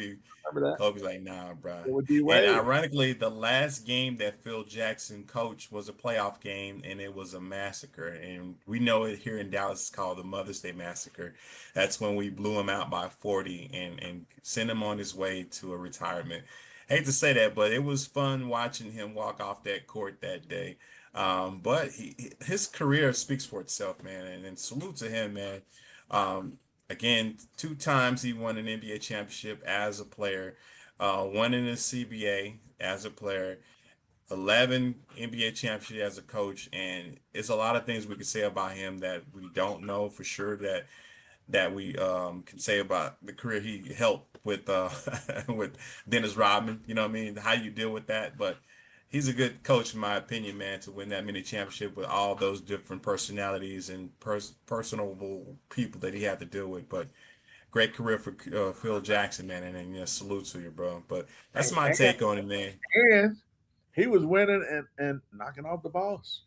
remember that? Kobe's like, nah, bro. It would D And Wade. ironically, the last game that Phil Jackson coached was a playoff game, and it was a massacre. And we know it here in Dallas. It's called the Mother's Day Massacre. That's when we blew him out by 40 and sent him on his way to a retirement. Hate to say that, but it was fun watching him walk off that court that day. But his career speaks for itself, man, and salute to him, man. Again, 2 times he won an NBA championship as a player, one in the CBA as a player, 11 NBA championship as a coach, and it's a lot of things we could say about him that we don't know for sure that we can say about the career he helped with with Dennis Rodman. You know what I mean? How you deal with that, but he's a good coach in my opinion, man, to win that many championships with all those different personalities and personable people that he had to deal with. But great career for Phil Jackson, man, and yeah, salute to you, bro. But that's And, my and, take on it, man. and he was winning and knocking off the boss.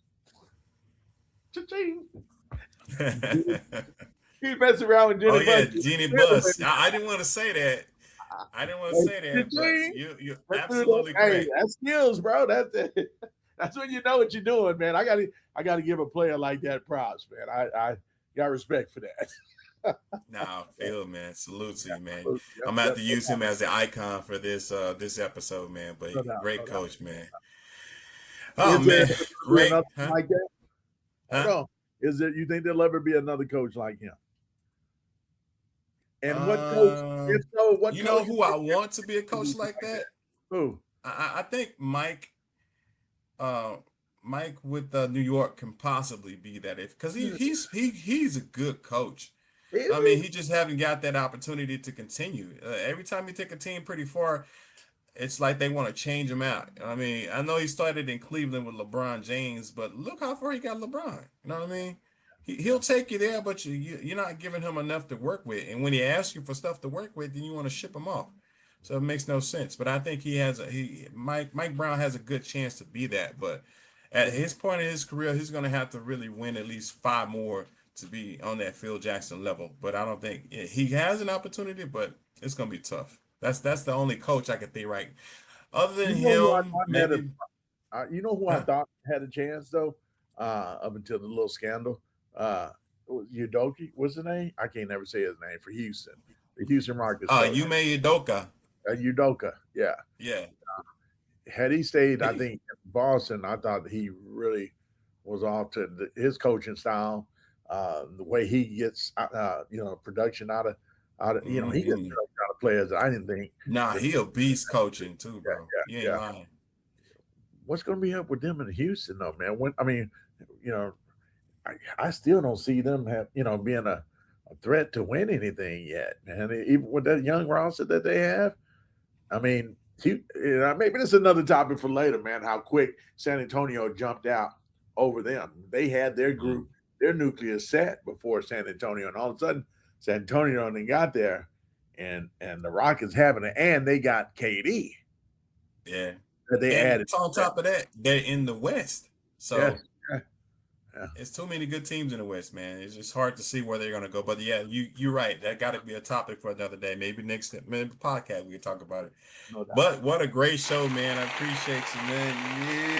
Cha-ching. He messed around with Oh Jenny yeah, Bush. Genie Bus. I didn't want to say that. I didn't want to say that, but Cha-ching. you're That dude, absolutely hey, correct. that's skills, bro. That's it. That's when you know what you're doing, man. I gotta give a player like that props, man. I got respect for that. Nah, Phil, man, salute to you, man. Yep, I'm gonna have yep, to no use him doubt, as the icon for this episode, man. But no doubt, great no doubt. coach, man. Oh Is there man, ever gonna be great, another huh? one like that? Hold Huh? on. Is it you think there'll ever be another coach like him? And what coach, if Um, so, what you know coach who I would want to be a ever coach be like like that? that? Who? I think uh, Mike with New York can possibly be that if because he's a good coach. Is I he? mean, he just haven't got that opportunity to continue. Every time he take a team pretty far, it's like they want to change him out. I mean, I know he started in Cleveland with LeBron James, but look how far he got LeBron. You know what I mean? He'll take you there, but you're not giving him enough to work with. And when he asks you for stuff to work with, then you want to ship him off. So it makes no sense. But I think Mike Brown has a good chance to be that. But at his point in his career, he's going to have to really win at least five more to be on that Phil Jackson level. But I don't think he has an opportunity, but it's going to be tough. That's the only coach I could think right. Other than You know who I him, thought had a maybe, you know who I huh? thought had a chance though, up until the little scandal. Udoki, what's his name? I can't never say his name for Houston. The Houston Rockets coach. Yume Udoka. Udoka, yeah. Yeah. Had he stayed, I He, think in Boston, I thought he really was off to his coaching style, the way he gets, production out of, he gets hmm production out of players. That I didn't think Nah, that. he a beast coaching too, bro. You Yeah, ain't yeah. lying. What's going to be up with them in Houston, though, man? When I mean, you know, I still don't see them have, being a threat to win anything yet, man. Even with that young roster that they have, I mean, maybe this is another topic for later, man. How quick San Antonio jumped out over them. They had their Mhm. group, their nucleus set before San Antonio, and all of a sudden, San Antonio and they got there, and the Rockets having it, and they got KD Yeah. that they And added. on top of that, they're in the West. Yes, So yeah, yeah. it's too many good teams in the West, man. It's just hard to see where they're gonna go. But yeah, you're right. That got to be a topic for another day. Maybe podcast we can talk about it. No doubt. But what a great show, man. I appreciate you, man.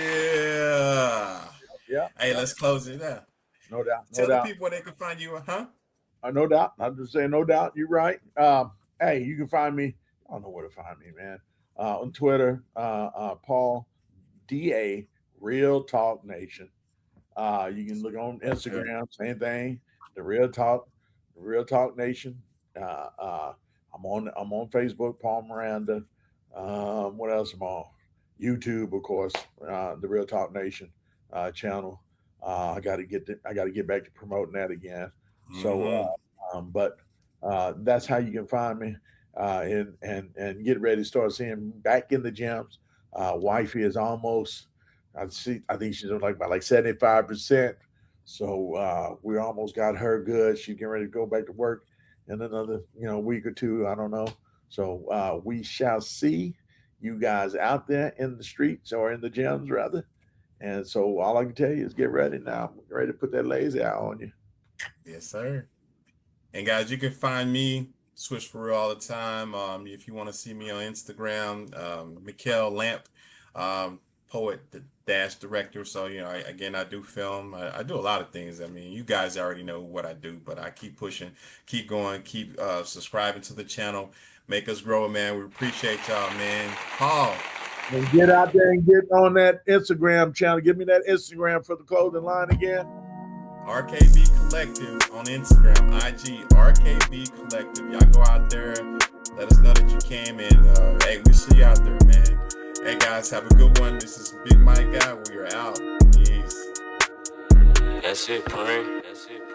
Yeah. Yeah, Hey, yeah, let's close it out. no doubt, no Tell the doubt. people where they can find you, huh? No doubt. I'm just saying, no doubt. You're right. Hey, you can find me. I don't know where to find me, man. On Twitter, Paul Da Real Talk Nation. You can look on Yes, sir. Instagram, same thing. The Real Talk Nation. Uh, uh, I'm on Facebook, Paul Miranda. What else am I on? YouTube, of course. The Real Talk Nation channel. I got to get back to promoting that again. So, Mm-hmm. but that's how you can find me, and get ready to start seeing back in the gyms. Wifey is almost. I think she's like about like 75%. So we almost got her good. She's getting ready to go back to work in another week or two. I don't know. So we shall see you guys out there in the streets or in the gyms rather. And so all I can tell you is get ready now. I'm ready to put that lazy eye on you. Yes, sir. And guys, you can find me Swish for real all the time. If you want to see me on Instagram, Mikkel Lamp, poet dash director. So again, I do film. I do a lot of things. I mean, you guys already know what I do, but I keep pushing, keep going, keep subscribing to the channel. Make us grow, man. We appreciate y'all, man. Paul. And get out there and get on that Instagram channel. Give me that Instagram for the clothing line again. RKB Collective on Instagram, IG, RKB Collective. Y'all go out there, let us know that you came, and hey, we see you out there, man. Hey guys, have a good one. This is Big Mike Guy. We are out. Peace. That's it, Pray. That's it, Pray.